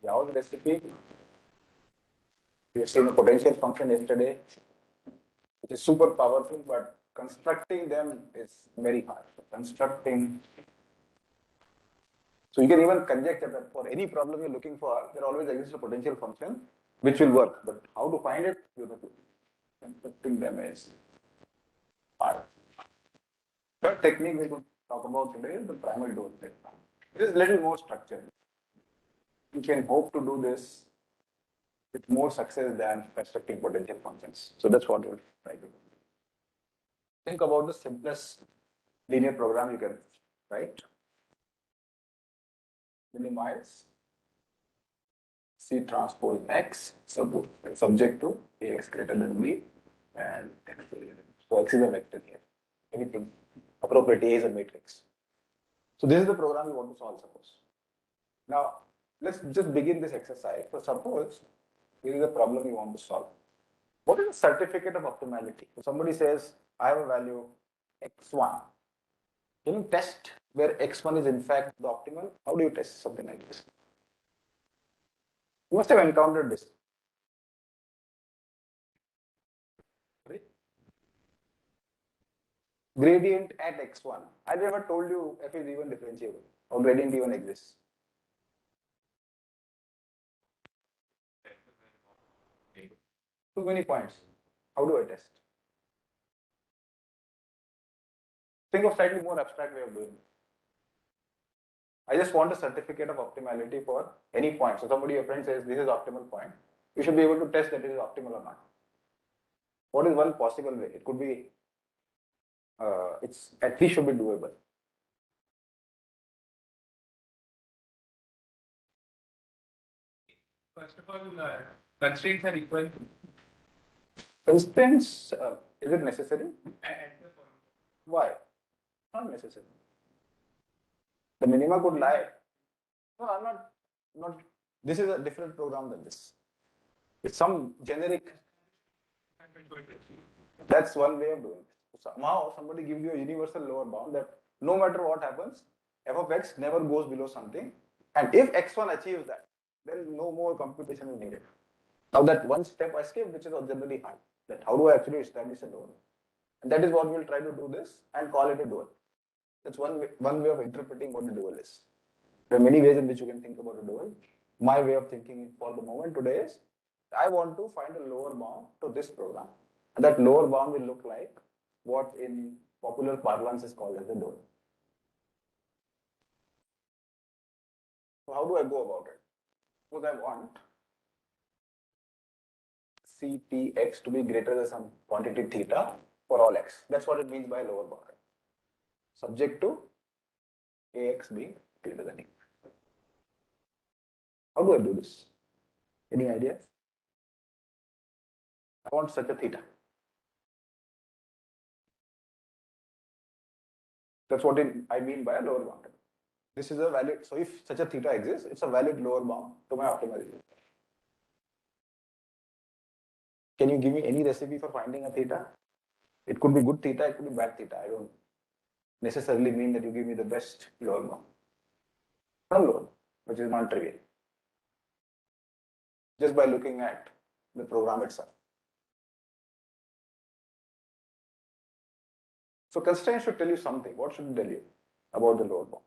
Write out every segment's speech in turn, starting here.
How's the recipe? We have seen a potential function yesterday, which is super powerful, but constructing them is very hard. So you can even conjecture that for any problem you're looking for, there always exists a potential function which will work. But how to find it, you know, constructing them is hard. Third technique we will talk about today is the primal dual technique. It is a little more structured. You can hope to do this with more success than constructing potential functions. So that's what we'll try to do. Think about the simplest linear program you can write. Minimize C transpose X subject to Ax greater than B and X greater than B. So X is a vector here. Anything appropriate A is a matrix. So this is the program you want to solve, suppose. Now, let's just begin this exercise. So suppose this is a problem you want to solve. What is the certificate of optimality? So somebody says, I have a value x1. Can you test where x1 is in fact the optimal? How do you test something like this? You must have encountered this. Right? Gradient at x1. I never told you f is even differentiable or gradient even exists. Too many points. How do I test? Think of slightly more abstract way of doing it. I just want a certificate of optimality for any point. So somebody, your friend says this is optimal point. You should be able to test that it is optimal or not. What is one possible way? It could be, it's at least should be doable. First of all, constraints are equal. Constraints, is it necessary? Why? Not necessary. The minima could lie. No, I'm not. This is a different program than this. It's some generic. That's one way of doing it. Somehow somebody gives you a universal lower bound that no matter what happens, f of x never goes below something. And if x1 achieves that, then no more computation is needed. Now that one step I skipped, which is generally hard. That how do I actually establish a dual? And that is what we'll try to do this and call it a dual. That's one way of interpreting what a dual is. There are many ways in which you can think about a dual. My way of thinking for the moment today is, I want to find a lower bound to this program. And that lower bound will look like what in popular parlance is called as a dual. So how do I go about it? Suppose I want Ctx to be greater than some quantity theta for all x. That's what it means by lower bound. Subject to Ax being greater than E. How do I do this? Any ideas? I want such a theta. That's what I mean by a lower bound. This is a valid, so if such a theta exists, it's a valid lower bound to my optimalism. Can you give me any recipe for finding a theta? It could be good theta, it could be bad theta. I don't necessarily mean that you give me the best lower bound. Some lower, which is non-trivial. Just by looking at the program itself. So constraint should tell you something. What should it tell you about the lower bound?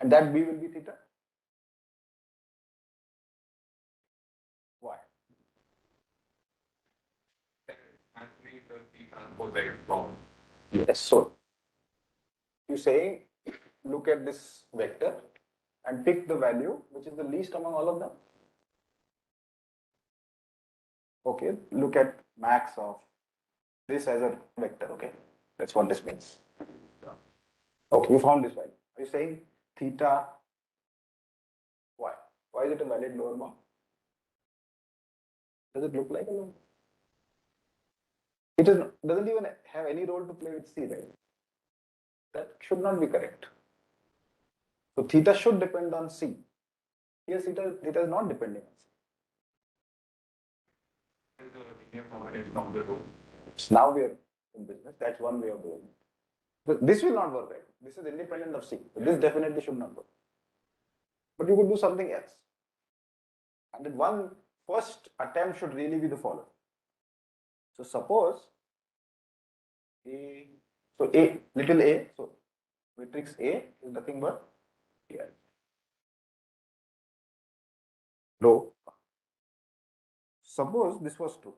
And that B will be theta? Why? Yes, so you're saying look at this vector and pick the value which is the least among all of them. Okay, look at max of this as a vector, okay? That's what this means. Okay, you found this value. Are you saying theta? Why? Why is it a valid lower bound? Does it look like a lower? It doesn't even have any role to play with C, right? That should not be correct. So theta should depend on C. Here theta is not depending on C. from the room. So now we are in business. That's one way of doing it. But this will not work, right? This is independent of C. So this definitely should not work. But you could do something else. And then one first attempt should really be the following. So suppose A, so A, little a, so matrix A is nothing but AI. Row. Suppose this was true.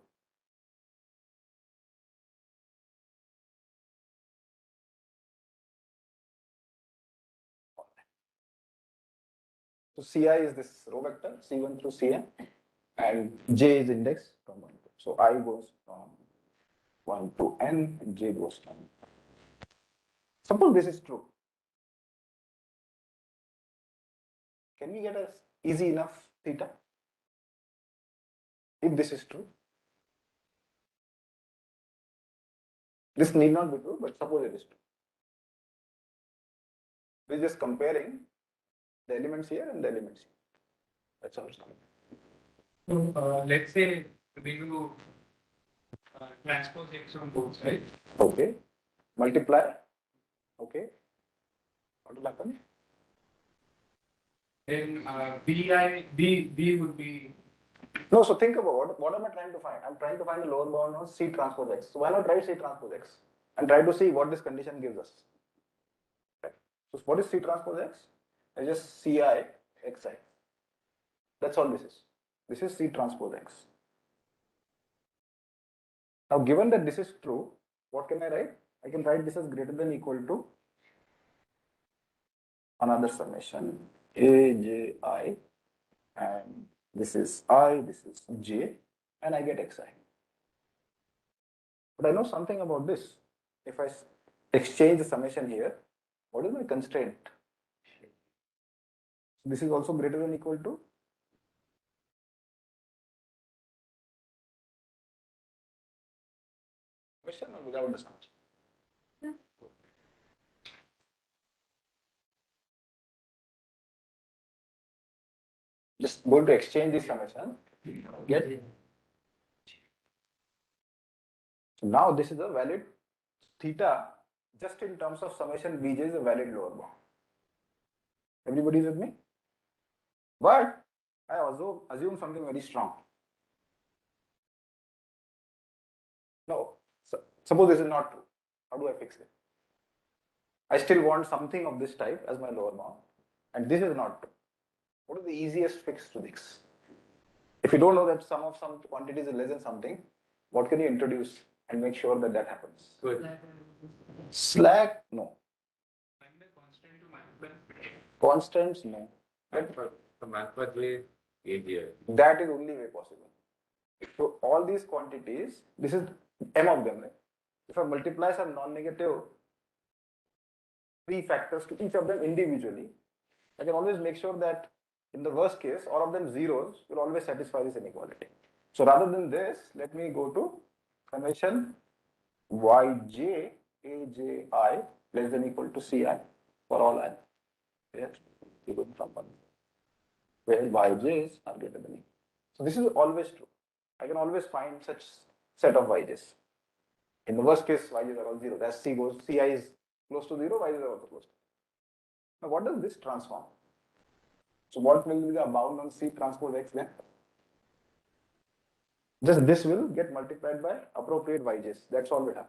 So Ci is this row vector, C1 through Cn, and J is index from 1 to. So I goes from 1 to n, and J goes from. Suppose this is true. Can we get a easy enough theta? If this is true. This need not be true, but suppose it is true. We're just comparing the elements here and the elements here. That's how it's coming. So let's say we do transpose x on both sides. Okay. Multiply. Okay. What will happen? Then B would be. No, so think about what am I trying to find? I'm trying to find the lower bound on C transpose X. So why not write C transpose X and try to see what this condition gives us? Right. So what is C transpose X? It's just Ci Xi. That's all this is. This is C transpose X. Now, given that this is true, what can I write? I can write this as greater than equal to another summation Aj I, and this is I, this is J, and I get Xi. But I know something about this. If I exchange the summation here, what is my constraint? This is also greater than equal to summation or without the summation? Yeah. Just going to exchange this summation. Get. So now this is a valid theta just in terms of summation Bj is a valid lower bound. Everybody is with me? But I also assume something very strong. No, suppose this is not true. How do I fix it? I still want something of this type as my lower bound, and this is not true. What is the easiest fix to this? If you don't know that sum of some quantities is less than something, what can you introduce and make sure that that happens? Good. Slack? No. Find the constant to multiply. Constants? No. The multiply AGI. That is only way possible. So all these quantities, this is m of them. Right? If I multiply some non-negative 3 factors to each of them individually, I can always make sure that in the worst case, all of them zeros will always satisfy this inequality. So rather than this, let me go to summation Yj Aj less than equal to Ci for all I. Yes, even from one. Where Yj's are greater than E. So this is always true. I can always find such set of Yj's. In the worst case, Yj's are all zero. As C goes, Ci is close to zero, Yj's are also close to. Now what does this transform? So what will be the bound on C transpose X then? Just this will get multiplied by appropriate Yj's. That's all we have.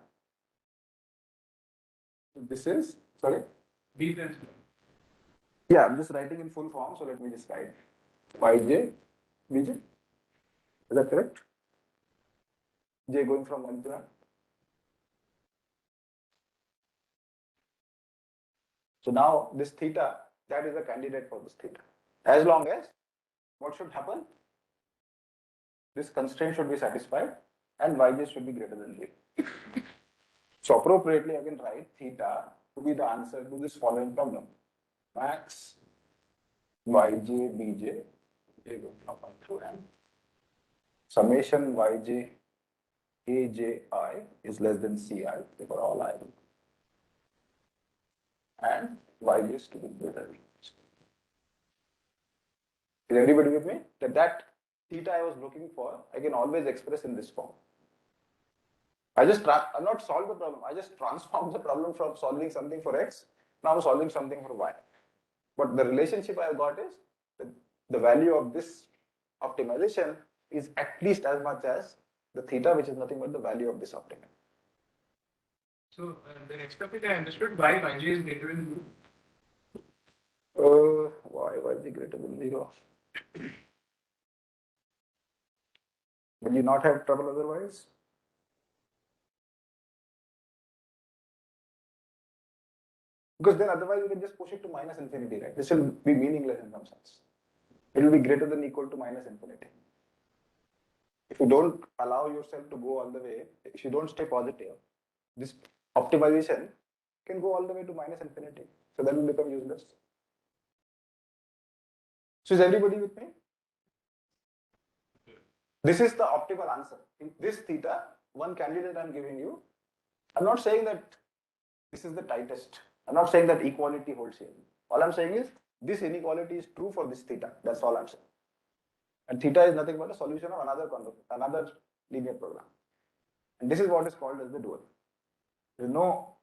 This is, sorry? B transpose. Yeah, I'm just writing in full form, so let me just write Yj, Bj. Is that correct? J going from 1 to n. So now this theta, that is a candidate for this theta. As long as what should happen? This constraint should be satisfied and Yj should be greater than 0. So appropriately, I can write theta to be the answer to this following problem. Max Yj Bj from 1 through n. Summation Yj Aj is less than Ci for all I. And Yj is to be greater than. Is everybody with me? That theta I was looking for, I can always express in this form. I'm not solved the problem. I just transformed the problem from solving something for x, now I'm solving something for y. But the relationship I got is that the value of this optimization is at least as much as the theta, which is nothing but the value of this optimal. So the next topic I understood why yj is greater than 2. Y is greater than 0. Will you not have trouble otherwise? Because then otherwise you can just push it to minus infinity, right? This will be meaningless in some sense. It will be greater than equal to minus infinity. If you don't allow yourself to go all the way, if you don't stay positive, this optimization can go all the way to minus infinity. So that will become useless. So is everybody with me? This is the optimal answer. In this theta, one candidate I'm giving you, I'm not saying that this is the tightest. I'm not saying that equality holds here. All I'm saying is this inequality is true for this theta. That's all I'm saying. And theta is nothing but a solution of another linear program. And this is what is called as the dual. There is no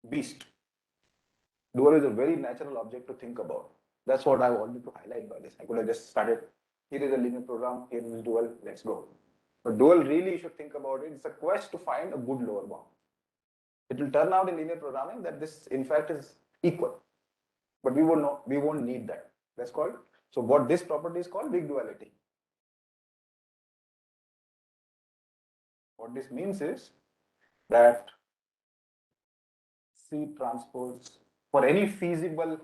beast. Dual is a very natural object to think about. That's what I wanted to highlight by this. I could have just started, here is a linear program, here is dual, let's go. But dual really you should think about it. It's a quest to find a good lower bound. It will turn out in linear programming that this in fact is equal. But we won't need that. That's called, so what this property is called weak duality. What this means is that C transpose for any feasible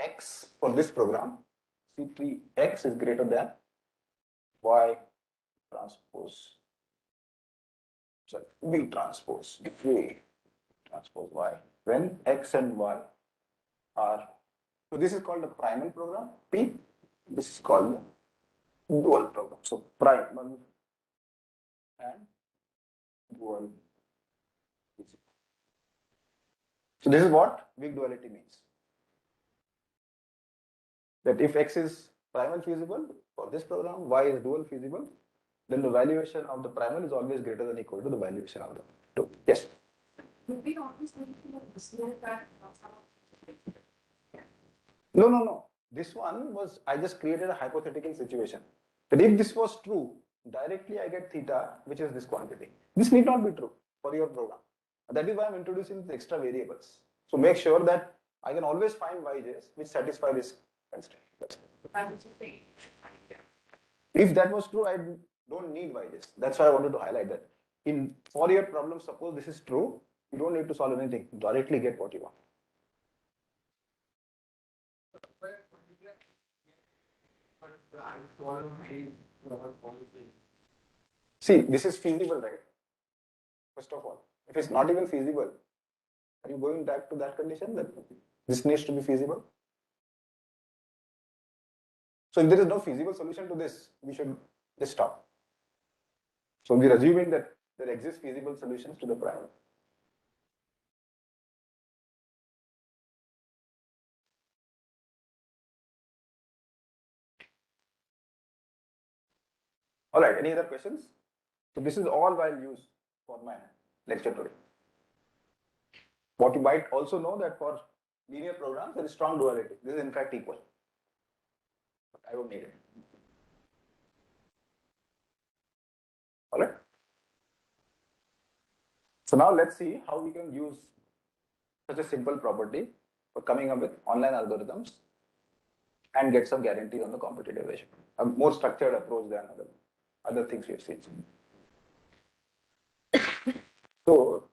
x for this program, C3x is greater than y transpose, sorry, V transpose y when x and y are, so this is called the primal program, P, this is called the dual program. So primal and dual. So this is what weak duality means. That if x is primal feasible for this program, y is dual feasible, then the valuation of the primal is always greater than equal to the valuation of the dual. Yes? Would we always assume that No. This one was, I just created a hypothetical situation. That if this was true, directly I get theta, which is this quantity. This need not be true for your program. That is why I'm introducing the extra variables. So make sure that I can always find yj's which satisfy this constraint. I would say If that was true, I don't need yj's. That's why I wanted to highlight that. For your problem, suppose this is true, you don't need to solve anything. Directly get what you want. See, this is feasible, right? First of all, if it's not even feasible, are you going back to that condition that this needs to be feasible? So if there is no feasible solution to this, we should just stop. So we're assuming that there exist feasible solutions to the problem. All right, any other questions? So this is all I'll use for my lecture today. What you might also know that for linear programs, there is strong duality. This is in fact equal. But I don't need it. All right. So now let's see how we can use such a simple property for coming up with online algorithms and get some guarantees on the competitive ratio. A more structured approach than other things we have seen. So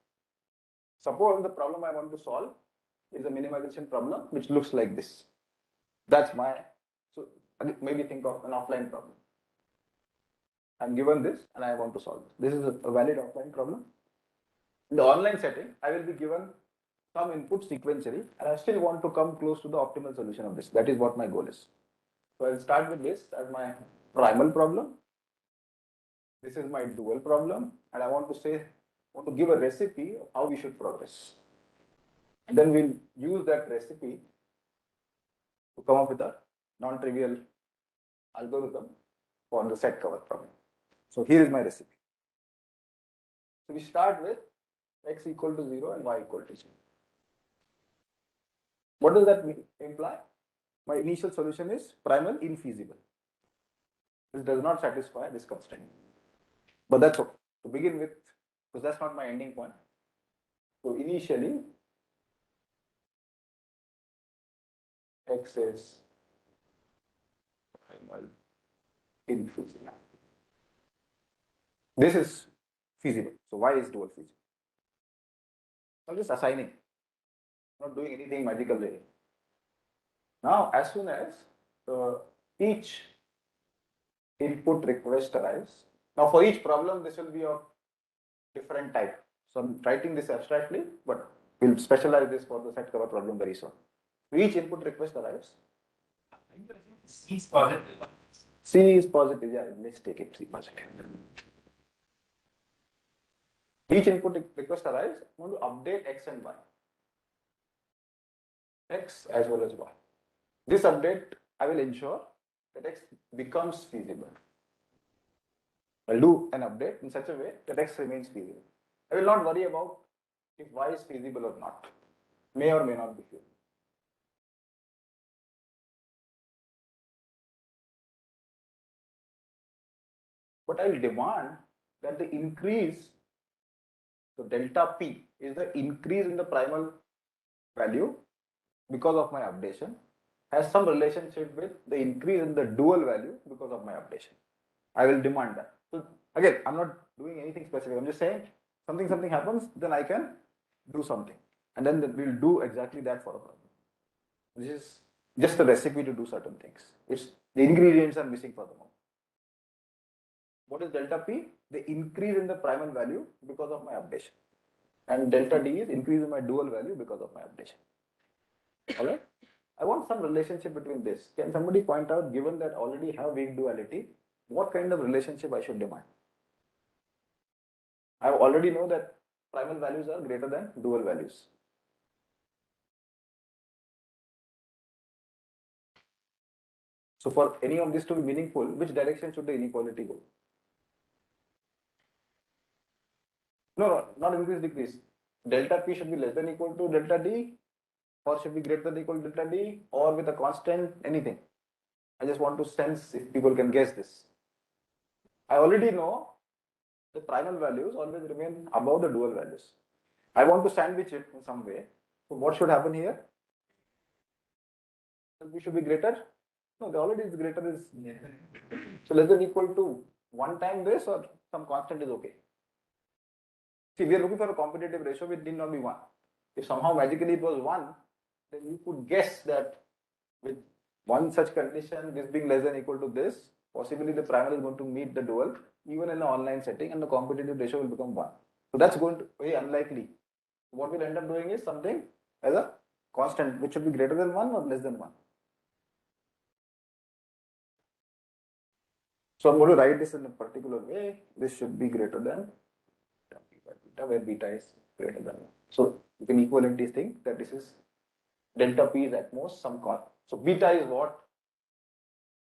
suppose the problem I want to solve is a minimization problem which looks like this. That's my, so maybe think of an offline problem. I'm given this and I want to solve it. This is a valid offline problem. In the online setting, I will be given some input sequentially and I still want to come close to the optimal solution of this. That is what my goal is. So I'll start with this as my primal problem. This is my dual problem and I want to give a recipe of how we should progress. And then we'll use that recipe to come up with a non-trivial algorithm for the set cover problem. So here is my recipe. So we start with x equal to 0 and y equal to 0. What does that imply? My initial solution is primal infeasible. This does not satisfy this constraint. But that's okay. To begin with, because that's not my ending point. So initially, x is primal infeasible. This is feasible. So y is dual feasible. I'm just assigning, not doing anything magical there. Now, as soon as each input request arrives, now for each problem, this will be of different type. So I'm writing this abstractly, but we'll specialize this for the set cover problem very soon. So each input request arrives. C is positive. C is positive. Yeah, let's take it C positive. Each input request arrives. I want to update x and y. X as well as y. This update, I will ensure that x becomes feasible. I'll do an update in such a way that x remains feasible. I will not worry about if y is feasible or not. May or may not be feasible. But I will demand that the increase, so delta P is the increase in the primal value because of my updation, has some relationship with the increase in the dual value because of my updation. I will demand that. So again, I'm not doing anything specific. I'm just saying something happens, then I can do something. And then we'll do exactly that for a problem. This is just a recipe to do certain things. It's the ingredients are missing for the moment. What is delta P? The increase in the primal value because of my updation. And delta D is increase in my dual value because of my updation. Alright? I want some relationship between this. Can somebody point out, given that I already have weak duality, what kind of relationship I should demand? I already know that primal values are greater than dual values. So for any of this to be meaningful, which direction should the inequality go? No, not increase, decrease. Delta P should be less than equal to delta D, or should be greater than equal to delta D, or with a constant, anything. I just want to sense if people can guess this. I already know the primal values always remain above the dual values. I want to sandwich it in some way. So what should happen here? We should be greater. No, the already is greater is so less than equal to 1 time this, or some constant is okay. See, we are looking for a competitive ratio, it need not be 1. If somehow magically it was 1, then you could guess that with one such condition, this being less than equal to this, possibly the primal is going to meet the dual, even in an online setting, and the competitive ratio will become 1. So that's going to be unlikely. What we'll end up doing is something as a constant, which should be greater than 1 or less than 1. So I'm going to write this in a particular way. This should be greater than beta, where beta is greater than 1. So you can equivalently think that this is delta P is at most some con. So beta is what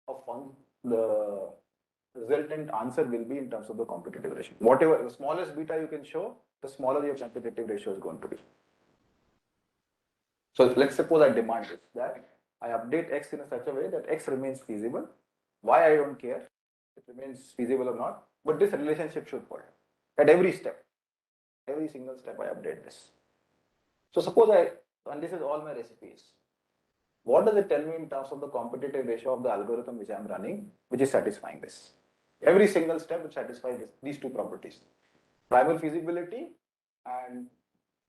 of the resultant answer will be in terms of the competitive ratio. Whatever the smallest beta you can show, the smaller your competitive ratio is going to be. So let's suppose I demand this, that I update x in such a way that x remains feasible. Why I don't care, it remains feasible or not, but this relationship should hold at every step. Every single step I update this. So suppose and this is all my recipes. What does it tell me in terms of the competitive ratio of the algorithm which I am running, which is satisfying this? Every single step which satisfies these two properties. Primal feasibility and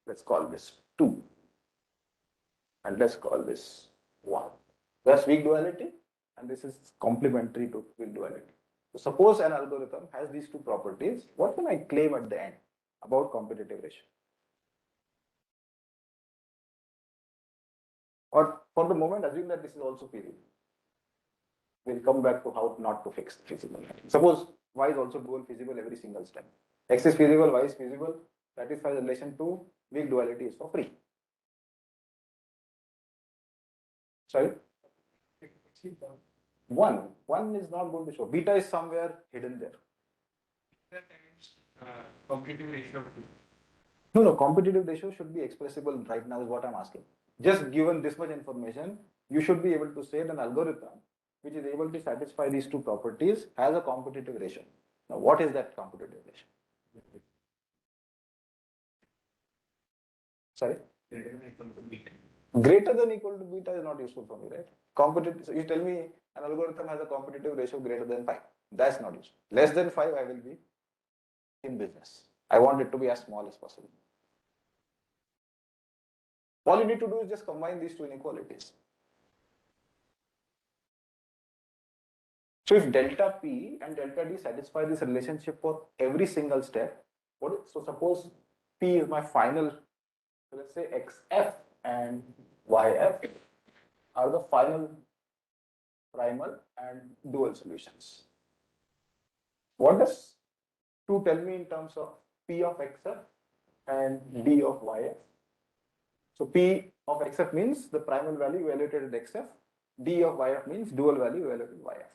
let's call this 2. And let's call this 1. That's weak duality and this is complementary to weak duality. So suppose an algorithm has these two properties, what can I claim at the end about competitive ratio? Or for the moment, assume that this is also feasible. We'll come back to how not to fix feasibility. Suppose y is also dual feasible every single step. X is feasible, y is feasible, satisfies the relation to weak duality is for free. Sorry? 1 is not going to show. Beta is somewhere hidden there. Competitive ratio. No, competitive ratio should be expressible right now is what I'm asking. Just given this much information, you should be able to say that an algorithm which is able to satisfy these two properties has a competitive ratio. Now, what is that competitive ratio? Sorry? Greater than equal to beta is not useful for me, right? Competitive, so you tell me an algorithm has a competitive ratio greater than 5. That's not useful. Less than 5, I will be in business. I want it to be as small as possible. All you need to do is just combine these two inequalities. So if delta P and delta D satisfy this relationship for every single step, so suppose P is my final, so let's say XF and YF are the final primal and dual solutions. What does 2 tell me in terms of P of XF and D of YF? So P of XF means the primal value evaluated at XF, D of YF means dual value evaluated at YF.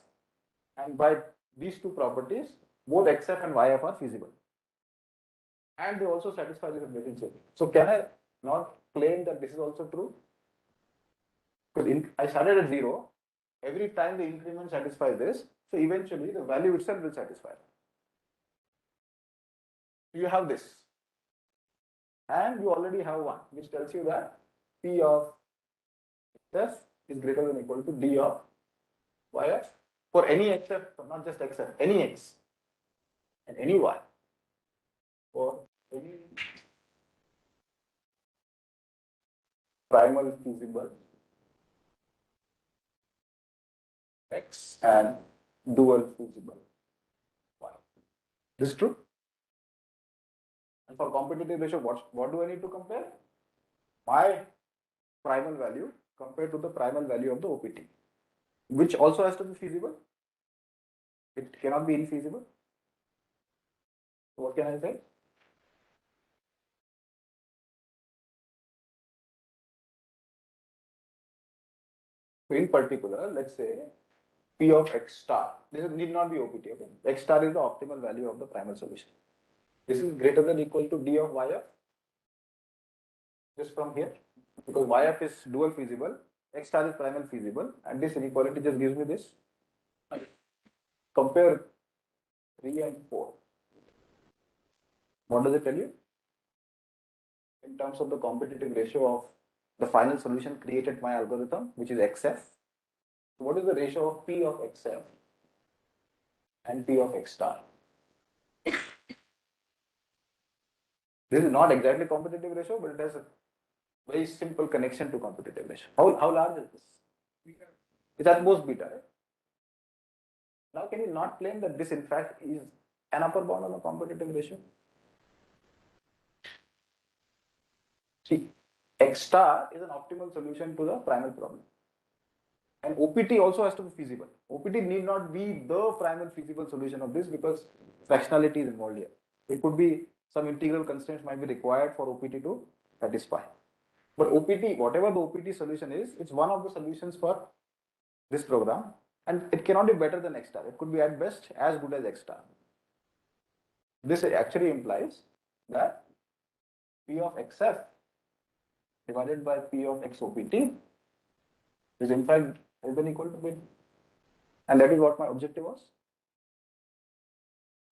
And by these two properties, both XF and YF are feasible. And they also satisfy this relationship. So can I not claim that this is also true? Because I started at 0. Every time the increment satisfies this, so eventually the value itself will satisfy. You have this. And you already have 1, which tells you that P of XF is greater than or equal to D of YF for any XF, not just XF, any X and any Y for any primal feasible X and dual feasible Y. This is true. And for competitive ratio, what do I need to compare? My primal value compared to the primal value of the OPT, which also has to be feasible. It cannot be infeasible. So what can I say? So in particular, let's say P of X star. This need not be OPT. Okay? X star is the optimal value of the primal solution. This is greater than or equal to D of YF. Just from here, because YF is dual feasible, X star is primal feasible, and this inequality just gives me this. Compare 3 and 4. What does it tell you? In terms of the competitive ratio of the final solution created by algorithm, which is XF. So what is the ratio of P of XF and P of X star? This is not exactly competitive ratio, but it has a very simple connection to competitive ratio. How large is this? It's at most beta, right? Now can you not claim that this in fact is an upper bound on the competitive ratio? See, X star is an optimal solution to the primal problem. And OPT also has to be feasible. OPT need not be the primal feasible solution of this because fractionality is involved here. It could be some integral constraints might be required for OPT to satisfy. But OPT, whatever the OPT solution is, it's one of the solutions for this program, and it cannot be better than X star. It could be at best as good as X star. This actually implies that P of XF divided by P of XOPT is in fact less than or equal to beta. And that is what my objective was.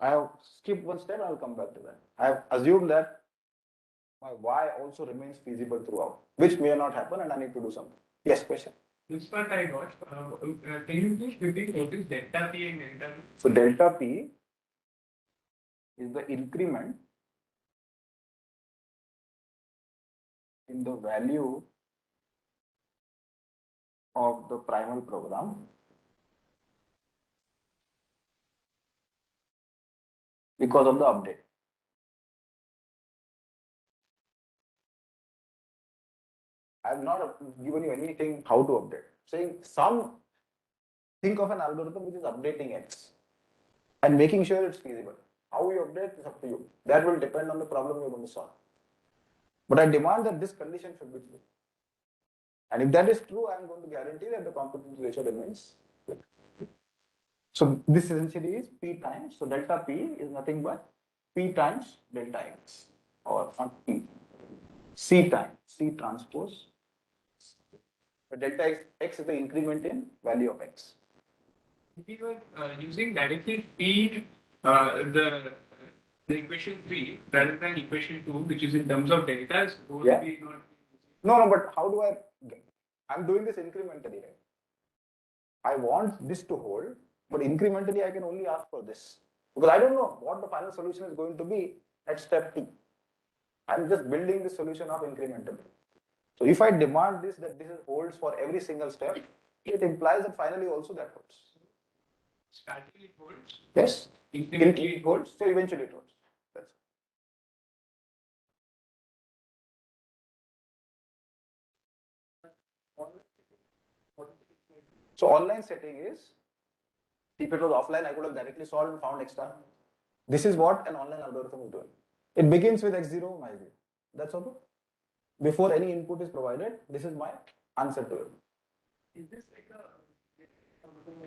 I have skipped one step, I will come back to that. I have assumed that my Y also remains feasible throughout, which may not happen and I need to do something. Yes, question. This part I got. Can you please repeat what is delta P and delta P? So delta P is the increment in the value of the primal program because of the update. I have not given you anything how to update. Saying think of an algorithm which is updating X and making sure it's feasible. How you update is up to you. That will depend on the problem you're going to solve. But I demand that this condition should be true. And if that is true, I am going to guarantee that the competitive ratio remains. So this essentially is P times, so delta P is nothing but P times delta X, or not P, C times C transpose. So delta X is the increment in value of X. If you were using directly P, the equation 3 rather than equation 2, which is in terms of deltas, would Yeah. be not. No, but how do I'm doing this incrementally, right? I want this to hold, but incrementally I can only ask for this. Because I don't know what the final solution is going to be at step T. I'm just building the solution up incrementally. So if I demand this, that this holds for every single step, it implies that finally also that holds. Starting it holds. Yes. Incrementally It holds, so eventually it holds. That's it. So online setting is, if it was offline, I could have directly solved and found extra. This is what an online algorithm is doing. It begins with x0, y0. That's all. Before any input is provided, this is my answer to it. Is this like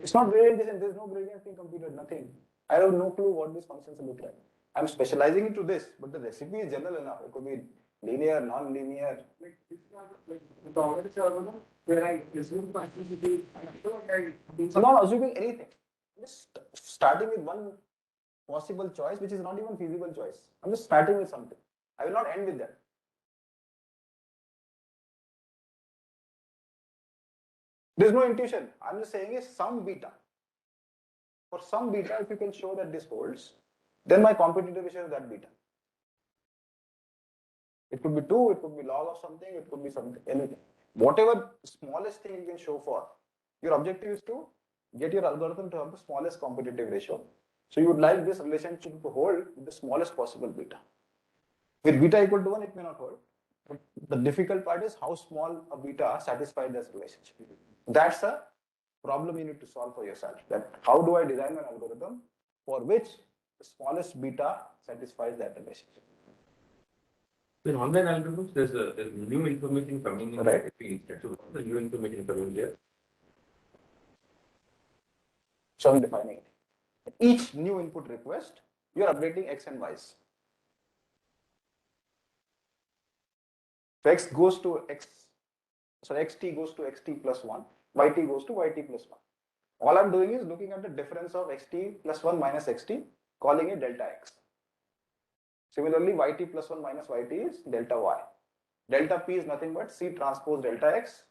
It's not gradient, there's no gradient being computed, nothing. I have no clue what these functions look like. I'm specializing into this, but the recipe is general enough. It could be linear, non-linear. like this kind of like the algorithm algorithm where I assume functions to be So not assuming anything. Just starting with one possible choice, which is not even feasible choice. I'm just starting with something. I will not end with that. There's no intuition. I'm just saying is some beta. For some beta, if you can show that this holds, then my competitive issue is that beta. It could be 2, it could be log of something, it could be something, anything. Whatever smallest thing you can show for, your objective is to get your algorithm to have the smallest competitive ratio. So you would like this relationship to hold with the smallest possible beta. With beta equal to 1, it may not hold. But the difficult part is how small a beta satisfies this relationship. That's a problem you need to solve for yourself. That how do I design an algorithm for which the smallest beta satisfies that relationship. In online algorithms, there's new information coming in Right. every instant. So what's the new information coming there? So I'm defining it. Each new input request, you are updating x and y's. So x goes to x, so xt goes to xt plus 1, yt goes to yt plus 1. All I'm doing is looking at the difference of xt plus 1 minus xt, calling it delta x. Similarly, yt plus 1 minus yt is delta y. Delta p is nothing but c transpose delta x,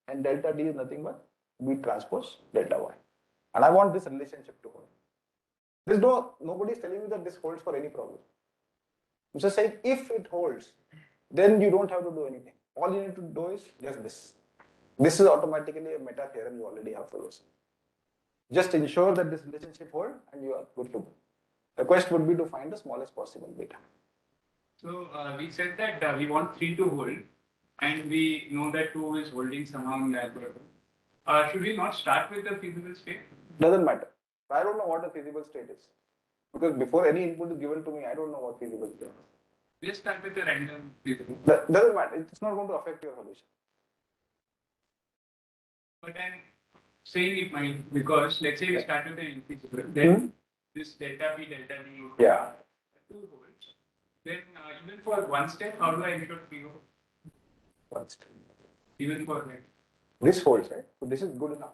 and delta d is nothing but b transpose delta y. And I want this relationship to hold. Nobody is telling me that this holds for any problem. I'm just saying if it holds, then you don't have to do anything. All you need to do is just this. This is automatically a meta theorem you already have for yourself. Just ensure that this relationship holds and you are good to go. The quest would be to find the smallest possible beta. So we said that we want 3 to hold, and we know that 2 is holding somehow in the algorithm. Should we not start with the feasible state? Doesn't matter. I don't know what a feasible state is. Because before any input is given to me, I don't know what feasible state is. Just start with the random feasible. That doesn't matter. It's not going to affect your solution. But I'm saying it might, because let's say we start with an infeasible, then this delta p, delta d, Yeah. 2 holds. Then even for one step, how do I ensure 3 holds? One step. Even for like, This holds, right? So this is good enough.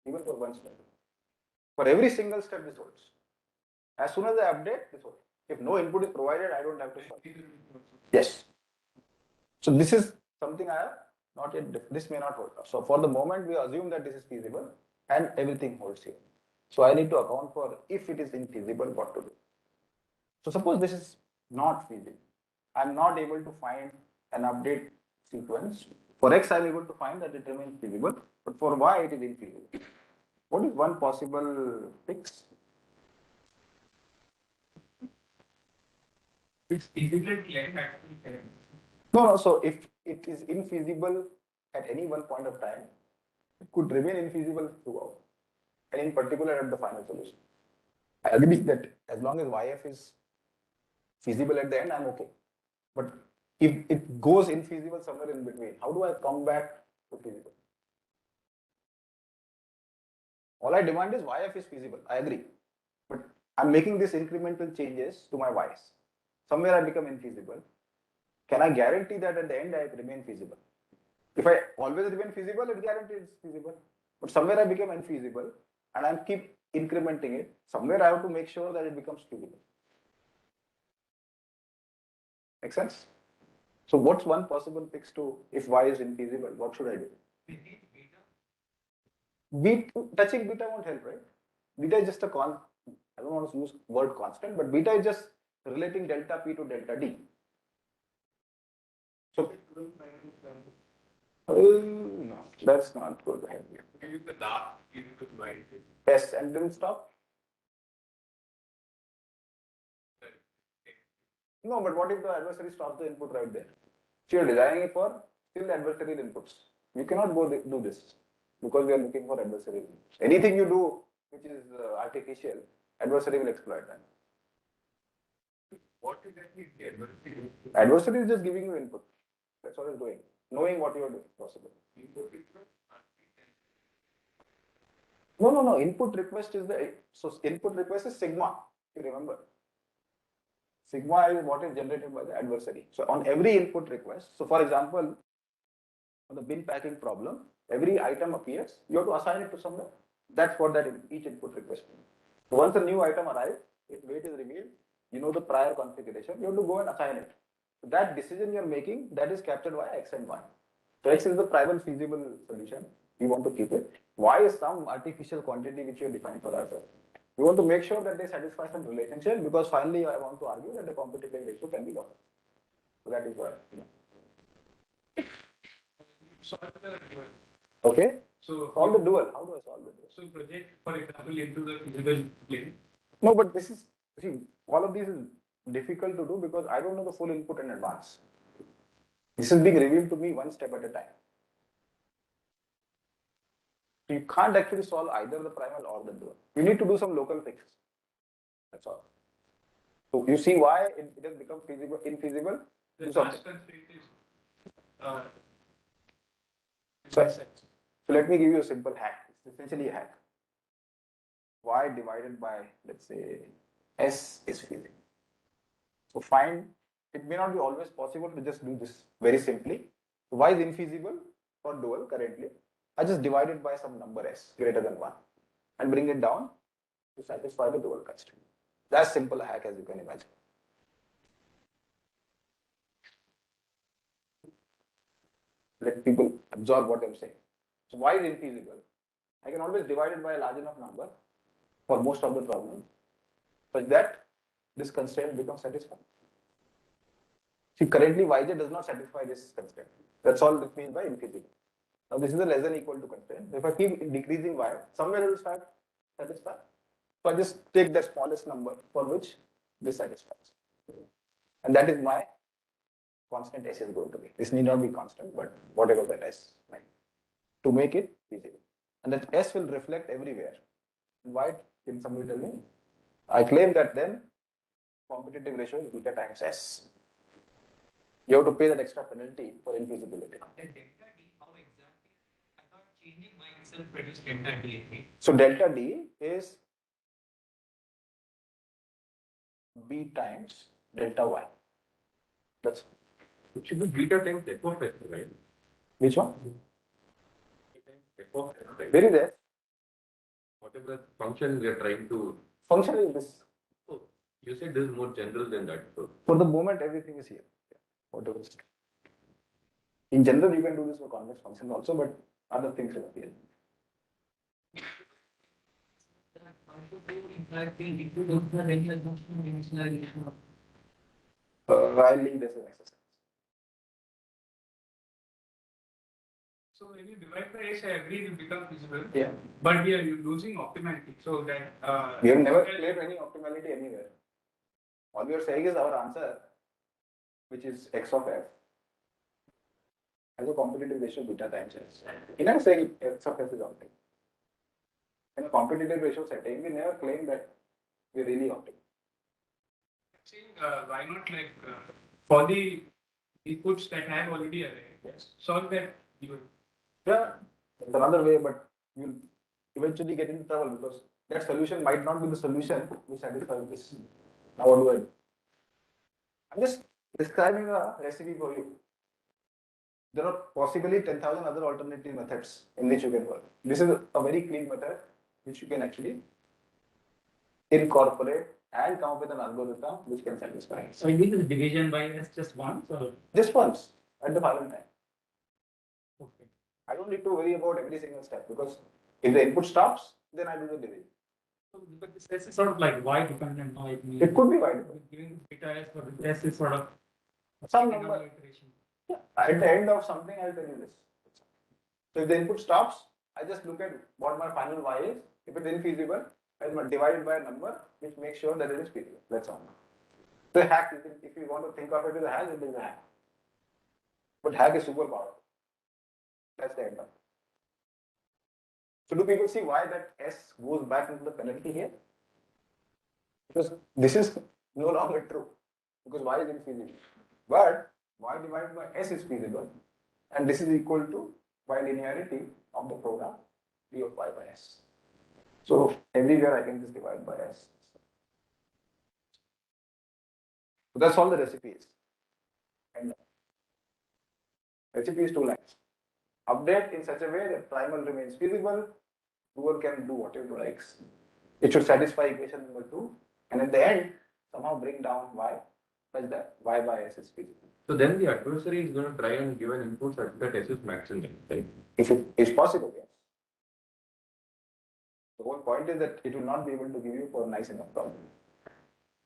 Even for one step. For every single step, this holds. As soon as I update, this holds. If no input is provided, I don't have to solve. Yes. So this is something I have not yet, this may not hold. So for the moment, we assume that this is feasible and everything holds here. So I need to account for if it is infeasible, what to do. So suppose this is not feasible. I'm not able to find an update sequence. For X, I'm able to find that it remains feasible, but for Y, it is infeasible. What is one possible fix? it's equivalent length actually. No. So if it is infeasible at any one point of time, it could remain infeasible throughout, and in particular at the final solution. I agree that as long as YF is feasible at the end, I'm okay. But if it goes infeasible somewhere in between, how do I come back to feasible? All I demand is YF is feasible. I agree. But I'm making these incremental changes to my Ys. Somewhere I become infeasible. Can I guarantee that at the end I remain feasible? If I always remain feasible, it guarantees it's feasible. But somewhere I become unfeasible and I keep incrementing it. Somewhere I have to make sure that it becomes feasible. Make sense? So what's one possible fix to if Y is infeasible? What should I do? Touching beta won't help, right? Beta is just a I don't want to use word constant, but beta is just relating delta P to delta D. So, no, that's not good. Yes, and then stop. No, but what if the adversary stops the input right there? If you're designing it for still adversarial inputs, you cannot go do this because we are looking for adversarial inputs. Anything you do which is artificial, adversary will exploit that. What exactly is the adversary? Adversary is just giving you input. That's what it's doing. Knowing what you are doing possible. No. Input request is input request is sigma. You remember. Sigma is what is generated by the adversary. So on every input request, so for example, on the bin packing problem, every item appears, you have to assign it to somewhere. That's what that each input request means. So once a new item arrives, its weight is revealed, you know the prior configuration, you have to go and assign it. So that decision you're making, that is captured by X and Y. So X is the primal feasible solution. We want to keep it. Y is some artificial quantity which you define for ourselves. We want to make sure that they satisfy some relationship because finally I want to argue that the competitive ratio can be lower. So that is why. Okay. So solve the dual. How do I solve the dual? So project, for example, into the physical plane. No, but this is all of this is difficult to do because I don't know the full input in advance. This is being revealed to me one step at a time. So you can't actually solve either the primal or the dual. You need to do some local fixes. That's all. So you see why it has become infeasible? The last constraint is so let me give you a simple hack. It's essentially a hack. Y divided by, let's say, S is feasible. So find, it may not be always possible to just do this very simply. So Y is infeasible for dual currently. I just divide it by some number S greater than 1 and bring it down to satisfy the dual constraint. That's simple a hack as you can imagine. Let people absorb what I'm saying. So Y is infeasible. I can always divide it by a large enough number for most of the problems such that this constraint becomes satisfied. See, currently Yj does not satisfy this constraint. That's all it means by infeasible. Now this is a less than equal to constraint. If I keep decreasing Y, somewhere it will start satisfying. So I just take the smallest number for which this satisfies. And that is my constant S is going to be. This need not be constant, but whatever that S might to make it feasible. And that S will reflect everywhere. Why can somebody tell me? I claim that then competitive ratio is beta times S. You have to pay that extra penalty for infeasibility. So delta D is B times delta Y. That's It should be beta times f of x, right? which one? F of x, right? Where is there? Whatever function we are trying to. Function is this. Oh, you said this is more general than that. So For the moment, everything is here. Whatever is. In general, you can do this for convex functions also, but other things will appear. I'll leave this as exercise. So when you divide by S, I agree it will become feasible. Yeah. But we are losing optimality. So that We have never claimed any optimality anywhere. All we are saying is our answer, which is x of f, has a competitive ratio beta times s. In a saying x of s is optimal. In a competitive ratio setting, we never claim that we're really optimal. why not for the inputs that have already arrived, Yes. solve that even. Yeah, it's another way, but you'll eventually get into trouble because that solution might not be the solution which satisfies this. Now what do I do? I'm just describing a recipe for you. There are possibly 10,000 other alternative methods in which you can work. This is a very clean method which you can actually incorporate and come up with an algorithm which can satisfy. So in this division by S just once or Just once at the final time. okay. I don't need to worry about every single step because if the input stops, then I do the division. So but this is sort of like y dependent now it means It could be wide. giving beta S for the S is sort of Some taking number. another iteration. Yeah. At the end of something, I'll tell you this. So if the input stops, I just look at what my final y is. If it's infeasible, I'll divide it by a number which makes sure that it is feasible. That's all. The hack, if you want to think of it as a hack, it is a hack. But hack is super powerful. That's the end of it. So do people see why that S goes back into the penalty here? Because this is no longer true. Because y is infeasible. But y divided by S is feasible. And this is equal to bilinearity of the program d of y by S. So everywhere I can just divide by S. So that's all the recipe is. And recipe is 2 lines. Update in such a way that primal remains feasible, doer can do whatever he likes. It should satisfy equation number 2, and at the end, somehow bring down y such that y by S is feasible. So then the adversary is going to try and give an input such that S is maximum, right? If it is possible, yes. The whole point is that it will not be able to give you for a nice enough problem.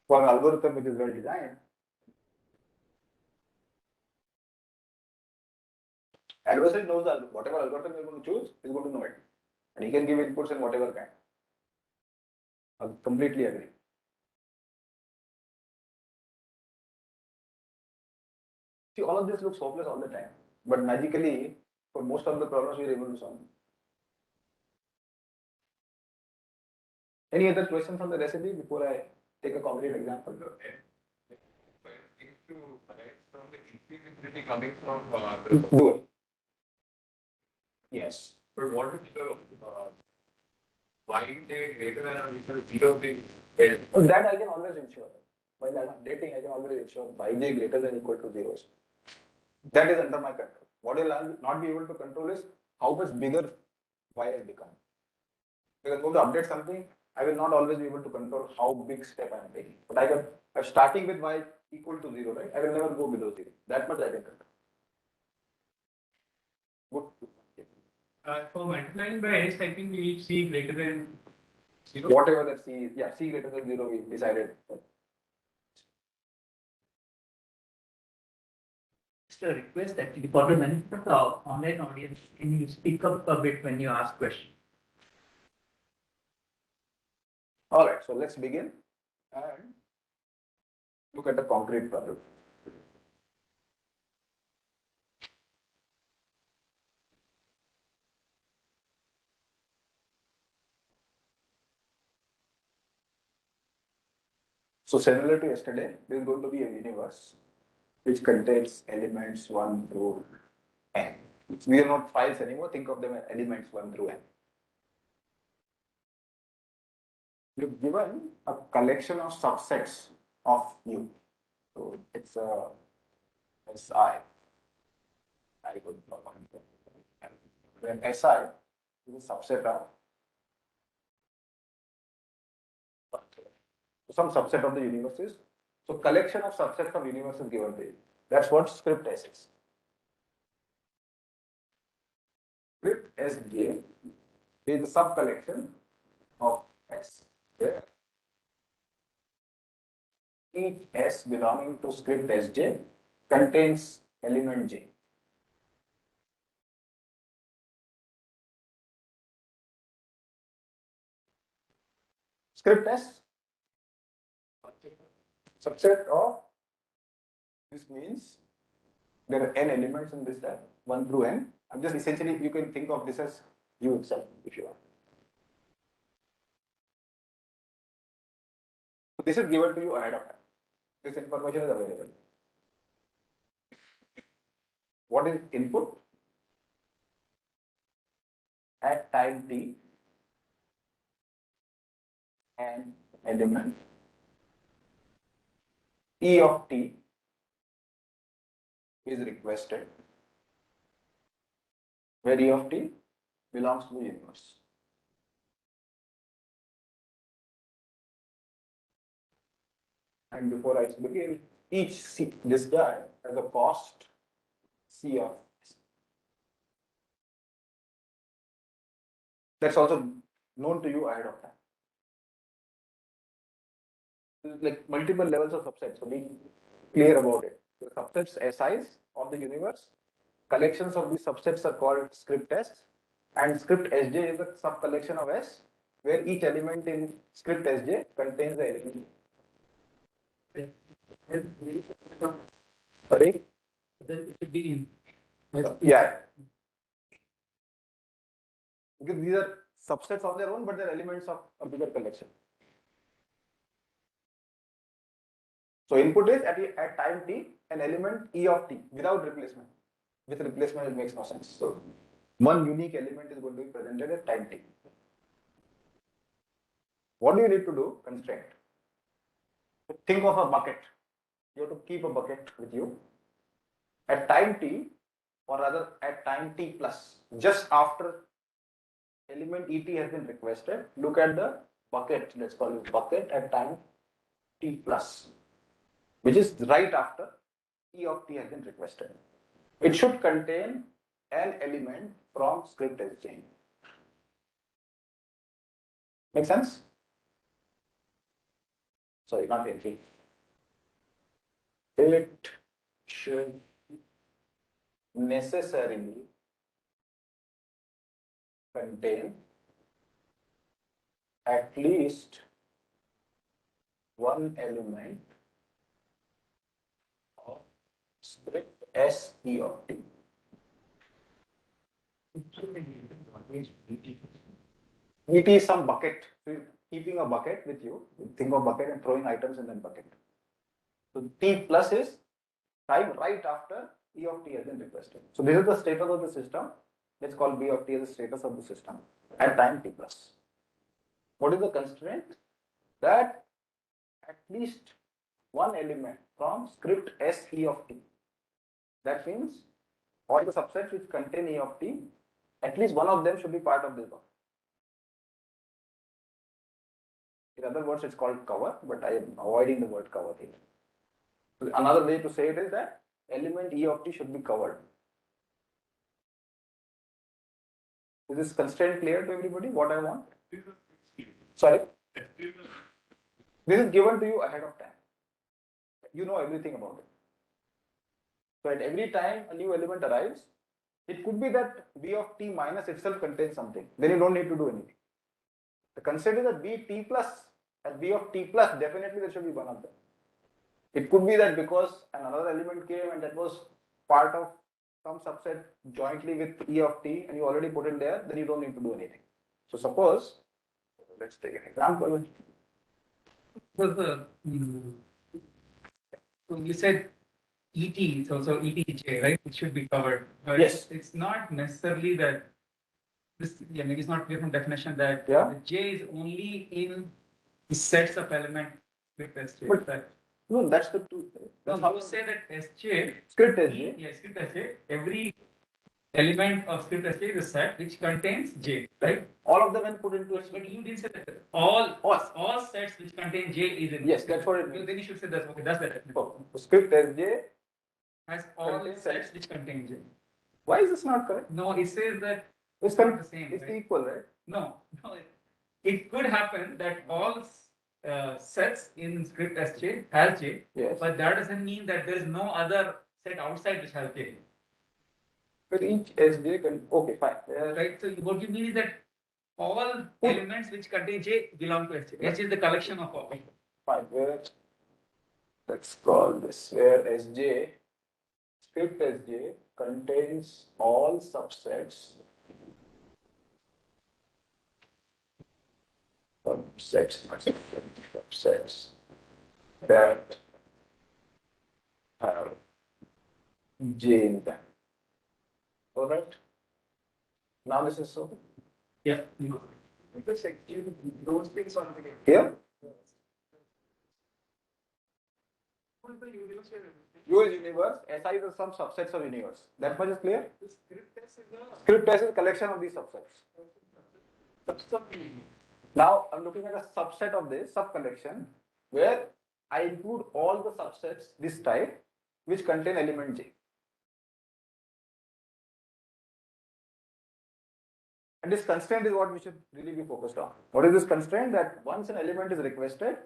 For an algorithm which is well designed, adversary knows that whatever algorithm you're going to choose, is going to know it. And he can give inputs in whatever kind. I completely agree. See, all of this looks hopeless all the time. But magically, for most of the problems, we are able to solve. Any other questions on the recipe before I take a concrete example? Coming from Do it. Yes. but what if the y day greater than or equal to 0 being So that I can always ensure. While I'm updating, I can always ensure yj greater than equal to 0. That is under my control. What I'll not be able to control is how much bigger y has become. Because I'm going to update something, I will not always be able to control how big step I'm taking. But I can, I'm starting with y equal to 0, right? I will never go below 0. That much I can control. Good. For multiplying by S, I think we need C greater than 0. Whatever that c is, yeah, c greater than 0 we decided. Just a request actually for the benefit of the online audience, can you speak up a bit when you ask questions? All right, so let's begin and look at the concrete problem. So similar to yesterday, there is going to be a universe which contains elements 1 through n. We are not files anymore, think of them as elements 1 through n. You've given a collection of subsets of U. So it's a Si. I would not then Si is a subset of some subset of the universes. So collection of subsets of universes given to you. That's what script S is. Script Sj is the sub collection of S. Where each S belonging to script Sj contains element J. Script S, subset of, this means there are n elements in this set, 1 through n. I'm just essentially, you can think of this as U itself if you want. So this is given to you ahead of time. This information is available. What is input? At time t, an element E of t is requested where E of t belongs to the universe. And before I begin, this guy has a cost C of S. That's also known to you ahead of time. There's like multiple levels of subsets, so be clear about it. The subsets SIs of the universe, collections of these subsets are called script S, and script Sj is a sub collection of S, where each element in script Sj contains the element. Sorry? Then it should be in. Yeah. Because these are subsets of their own, but they're elements of a bigger collection. So input is at time t, an element E of t without replacement. With replacement, it makes no sense. So one unique element is going to be presented at time t. What do you need to do? Constraint. Think of a bucket. You have to keep a bucket with you. At time t, or rather at time t plus, just after element Et has been requested, look at the bucket, let's call it bucket at time t plus, which is right after E of t has been requested. It should contain an element from script Sj. Make sense? Sorry, not really. It should necessarily contain at least one element of script S E of t. Et is some bucket. So you're keeping a bucket with you. Think of bucket and throwing items in that bucket. So t plus is time right after E of t has been requested. So this is the status of the system. Let's call B of t as the status of the system at time t plus. What is the constraint? That at least one element from script S E of t. That means all the subsets which contain E of t, at least one of them should be part of this bucket. In other words, it's called cover, but I am avoiding the word cover here. Another way to say it is that element E of t should be covered. Is this constraint clear to everybody? What I want? Sorry? This is given to you ahead of time. You know everything about it. So at every time a new element arrives, it could be that B of t minus itself contains something. Then you don't need to do anything. The constraint is that B t plus and B of t plus, definitely there should be one of them. It could be that because another element came and that was part of some subset jointly with E of t and you already put it there, then you don't need to do anything. So suppose, let's take an example. So you said ET, so ETJ, right? It should be covered. But Yes. it's not necessarily that this, yeah, maybe it's not clear from definition that Yeah. the J is only in the sets of element with SJ. But- That, No, that's the two. That's how you say that SJ, script Sj. yes, script SJ, every element of script SJ is a set which contains J, right? All of them when put into a But you didn't say that all sets which contain J is in. Yes, that's what it means. Then you should say that, okay, that's the definition. Oh, script Sj. Has all Contains sets which contain J. Why is this not correct? No, it says that It's not the same. It's Right? equal, right? No, it could happen that all sets in script SJ has J, Yes. but that doesn't mean that there is no other set outside which has J. But each Sj can. Okay, fine. Right? So what you mean is that all elements which contain J belong to SJ. SJ is the collection of all. Fine. Let's call this where Sj, script Sj contains all subsets that have J in them. All right. Now this is so. Yeah. Just check those things on the here. Use universe. SI is some subsets of universe. That much is clear. Script test is a collection of these subsets. Now I'm looking at a subset of this sub collection where I include all the subsets this type which contain element J. And this constraint is what we should really be focused on. What is this constraint? That once an element is requested,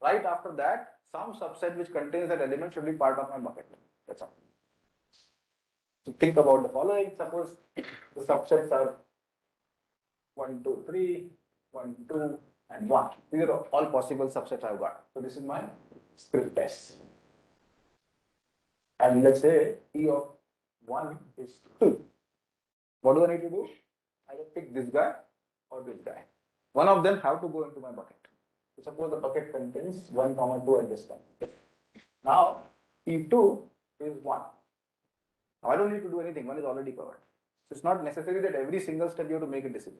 right after that, some subset which contains that element should be part of my bucket. That's all. So think about the following. Suppose the subsets are 1, 2, 3, 1, 2, and 1. These are all possible subsets I've got. So this is my script test. And let's say E of 1 is 2. What do I need to do? I can pick this guy or this guy. One of them have to go into my bucket. So suppose the bucket contains 1, 2 at this time. Now, E2 is 1. Now, I don't need to do anything. 1 is already covered. So it's not necessary that every single step you have to make a decision.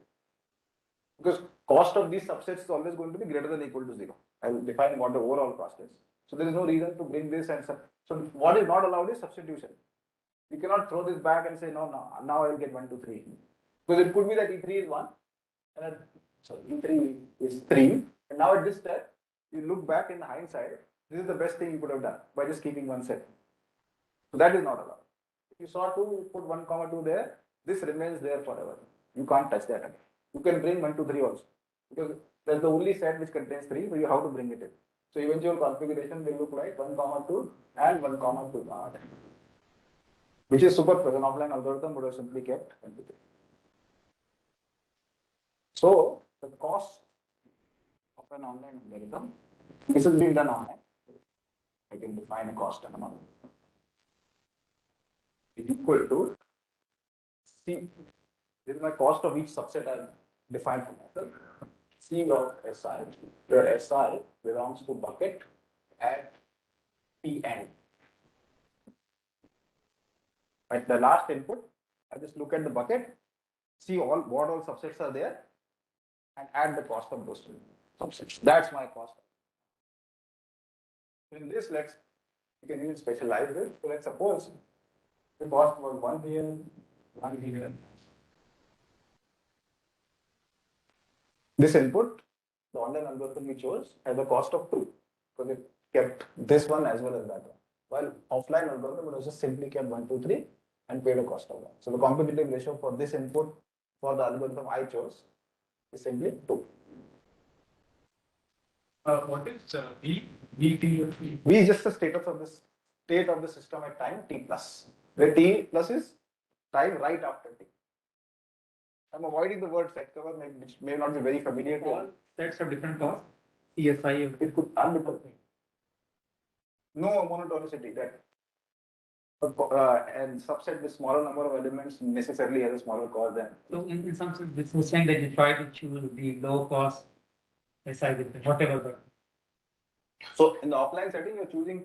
Because cost of these subsets is always going to be greater than or equal to 0. I will define what the overall cost is. So there is no reason to bring this and so what is not allowed is substitution. You cannot throw this back and say, no, now I will get 1, 2, 3. Because it could be that E3 is 1, and E3 is 3, and now at this step, you look back in hindsight, this is the best thing you could have done by just keeping one set. So that is not allowed. If you saw 2, you put 1, 2 there, this remains there forever. You can't touch that again. You can bring 1, 2, 3 also, because that's the only set which contains 3, so you have to bring it in. So eventual configuration will look like 1, 2 and 1, 2 not. Which is superfluous. An offline algorithm would have simply kept 1, 2, 3. So the cost of an online algorithm, this is being done online. I can define a cost and amount. Is equal to C. This is my cost of each subset I defined for myself. C of SI, where SI belongs to bucket at Pn. At the last input, I just look at the bucket, see what all subsets are there, and add the cost of those two subsets. That's my cost. In this, you can even specialize it. So let's suppose the cost was 1 here, 1 here. This input, the online algorithm we chose, has a cost of 2 because it kept this one as well as that one. While offline algorithm would have just simply kept 1, 2, 3 and paid a cost of 1. So the competitive ratio for this input for the algorithm I chose is simply 2. What is V? VT? V is just the state of the system at time t plus. Where t plus is time right after t. I'm avoiding the word set cover, which may not be very familiar to all. Sets have different costs. CSI. It could unbecome. No monotonicity that. And subset with smaller number of elements necessarily has a smaller cost than. So in some sense, this is saying that you try to choose the low cost SI with whatever the. So in the offline setting, you're choosing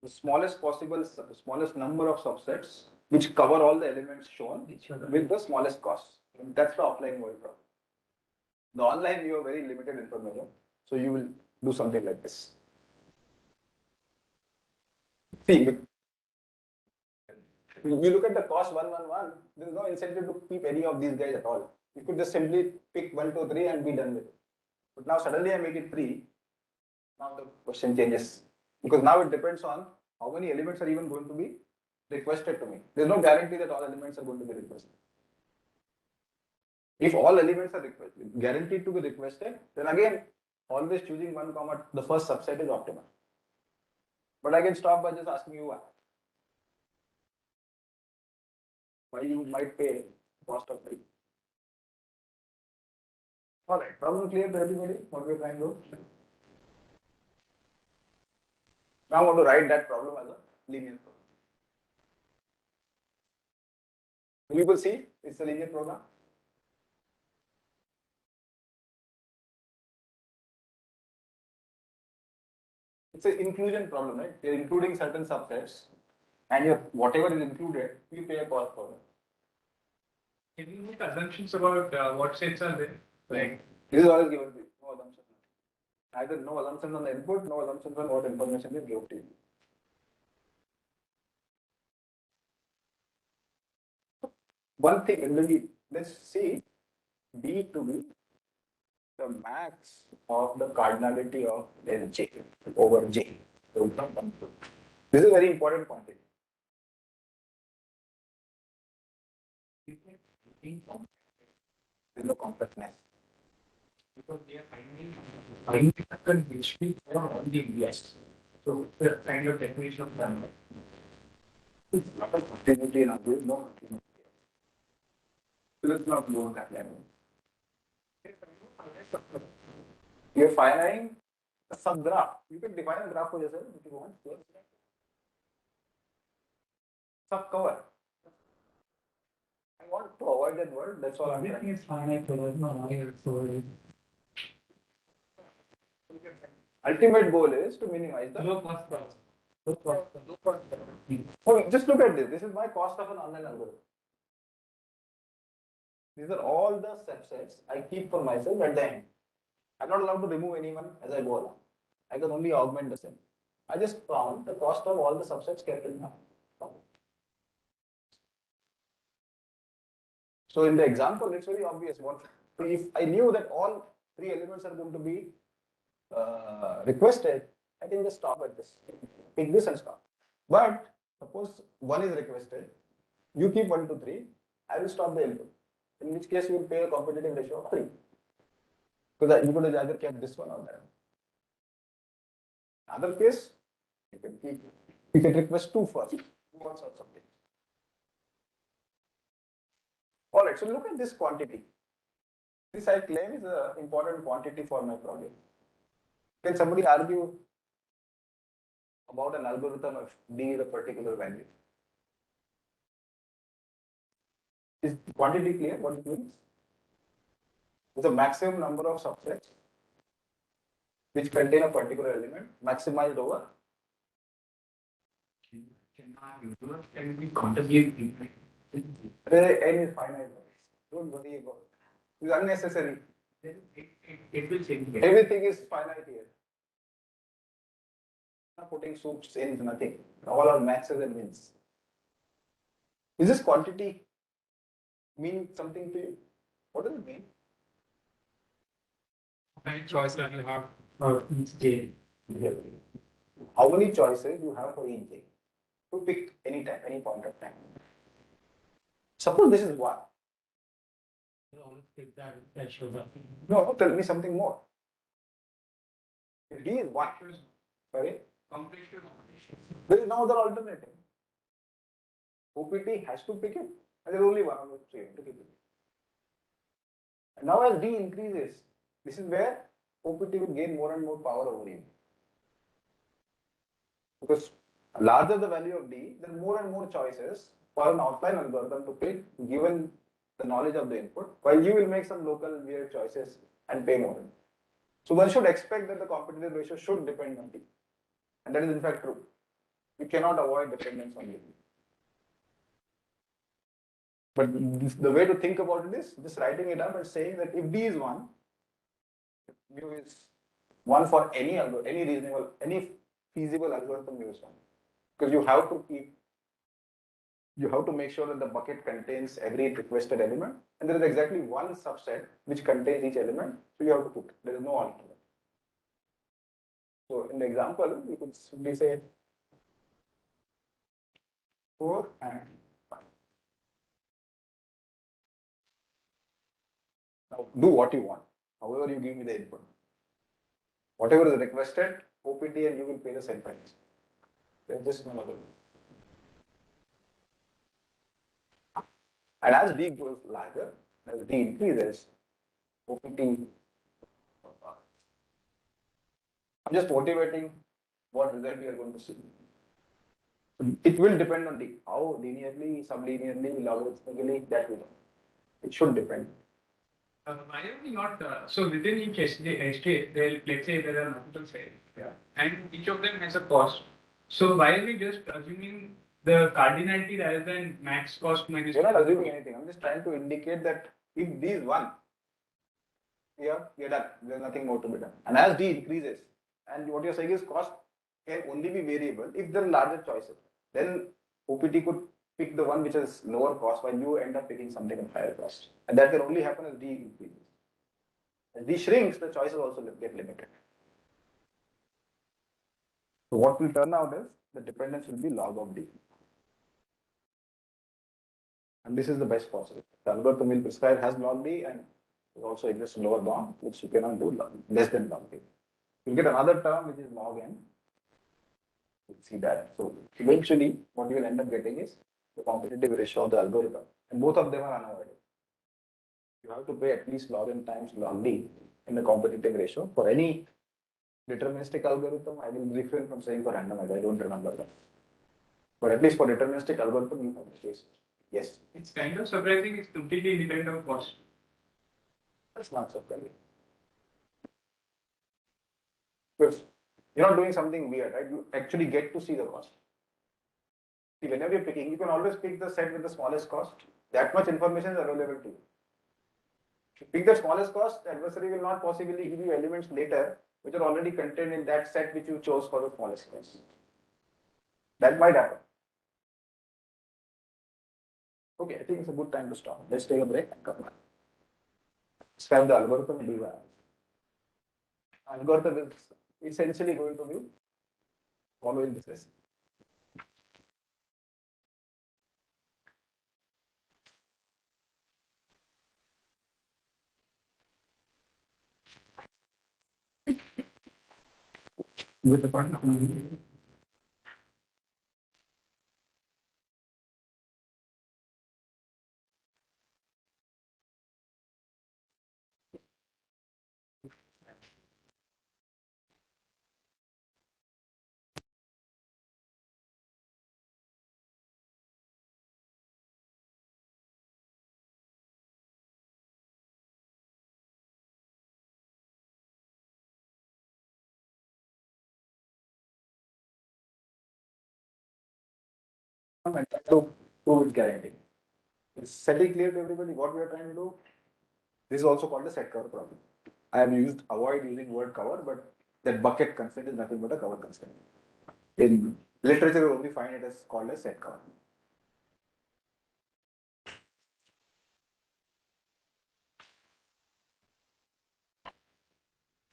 the smallest number of subsets which cover all the elements shown with the smallest cost. And that's the offline world problem. The online, you have very limited information, so you will do something like this. See, you look at the cost 1, 1, 1. There is no incentive to keep any of these guys at all. You could just simply pick 1, 2, 3 and be done with it. But now suddenly I make it 3. Now the question changes because now it depends on how many elements are even going to be requested to me. There is no guarantee that all elements are going to be requested. If all elements are guaranteed to be requested, then again, always choosing 1, the first subset is optimal. But I can stop by just asking you why you might pay cost of 3. All right, problem clear to everybody? What we are trying to do? Now I want to write that problem as a linear program. You will see it's a linear program. It's an inclusion problem, right? You're including certain subsets, and whatever is included, you pay a cost for it. Can you make assumptions about what sets are there? Like, This is always given to you. No assumption. Either no assumptions on the input, no assumptions on what information is given to you. One thing, let's see D to be the max of the cardinality of J over J. So, this is a very important quantity. There is no compactness. Because they are finding history for all the Indias. So the kind of definition of that. It's not a continuity in there is no continuity. So let's not go on that level. You're finding a subgraph. You can define a graph for yourself if you want. Subcover. I want to avoid that word. That's all I'm Everything trying. is finite, so there's no higher, so Ultimate goal is to minimize the. low cost process. Low cost. Oh, just look at this. This is my cost of an online algorithm. These are all the subsets I keep for myself at the end. I'm not allowed to remove anyone as I go along. I can only augment the same. I just found the cost of all the subsets kept in mind. So in the example, it's very obvious. What if I knew that all three elements are going to be requested, I can just stop at this. Pick this and stop. But suppose one is requested, you keep 1 to 3, I will stop the input. In which case you will pay a competitive ratio of 3. Because you could have either kept this one or that. Other case, you can request 2 first. 2 or something. Alright, so look at this quantity. This I claim is an important quantity for my project. Can somebody argue about an algorithm of D is a particular value? Is quantity clear what it means? It's a maximum number of subsets which contain a particular element maximized over. Can be contributed. N is finite. Don't worry about it. It's unnecessary. It will change. Everything is finite here. Not putting soups in nothing. All are maxes and mins. Is this quantity mean something to you? What does it mean? any choice that you have. Or each day. How many choices you have for each day to pick any time, any point of time? Suppose this is 1. You always take that shows up. No, tell me something more. If D is 1, sorry, Completion. there is no other alternative. OPT has to pick it, and there is only one of the 3 to pick it. And now as D increases, this is where OPT will gain more and more power over you. Because larger the value of D, then more and more choices for an offline algorithm to pick given the knowledge of the input, while you will make some local weird choices and pay more. So one should expect that the competitive ratio should depend on D. And that is in fact true. You cannot avoid dependence on D. But the way to think about it is just writing it up and saying that if D is 1, mu is 1 for any algorithm, any reasonable, any feasible algorithm mu is 1. Because you have to make sure that the bucket contains every requested element, and there is exactly one subset which contains each element, so you have to put. There is no alternate. So in the example, you could simply say 4 and 5. Now do what you want, however you give me the input. Whatever is requested, OPT and you will pay the same price. There's just no other way. And as D goes larger, as D increases, OPT. I'm just motivating what result we are going to see. It will depend on D. How linearly, sublinearly, logarithmically, that will. It should depend. Why are we not, so within each estate, let's say there are multiple cells. Yeah. And each of them has a cost. So why are we just assuming the cardinality rather than max cost minus? You're not assuming anything. I'm just trying to indicate that if D is 1, we are done. There's nothing more to be done. And as D increases, and what you're saying is cost can only be variable if there are larger choices. Then OPT could pick the one which is lower cost while you end up picking something at higher cost. And that can only happen as D increases. As D shrinks, the choices also get limited. So what will turn out is the dependence will be log of D. And this is the best possible. The algorithm will prescribe has log D and it also exists lower bound, which you cannot do less than log D. You'll get another term which is log n. You'll see that. So eventually, what you will end up getting is the competitive ratio of the algorithm. And both of them are unavoidable. You have to pay at least log n times log D in the competitive ratio. For any deterministic algorithm, I will refrain from saying for randomized. I don't remember that. But at least for deterministic algorithm, you have to case. Yes. It's kind of surprising. It's completely independent of cost. That's not surprising. Because you're not doing something weird, right? You actually get to see the cost. See, whenever you're picking, you can always pick the set with the smallest cost. That much information is available to you. If you pick the smallest cost, the adversary will not possibly give you elements later which are already contained in that set which you chose for the smallest cost. That might happen. Okay, I think it's a good time to stop. Let's take a break and come back. Describe the algorithm and do that. Algorithm is essentially going to be following this recipe. With the partner. So, prove it guaranteed. Is setting clear to everybody what we are trying to do? This is also called the set cover problem. I have avoid using word cover, but that bucket constraint is nothing but a cover constraint. In literature, you only find it as called as set cover.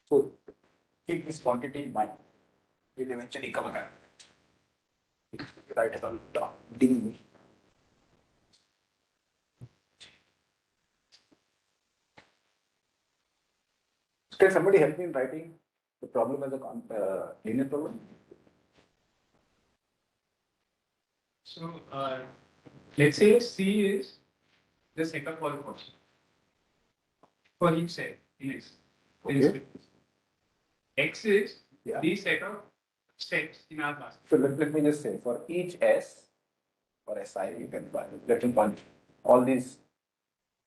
So keep this quantity in mind. It will eventually come back. Write it on top. D. Can somebody help me in writing the problem as a linear problem? So let's say C is the set of all costs for each set in X. Okay. X is Yeah. the set of sets in our class. So let me just say for each S or SI, you can let me find all these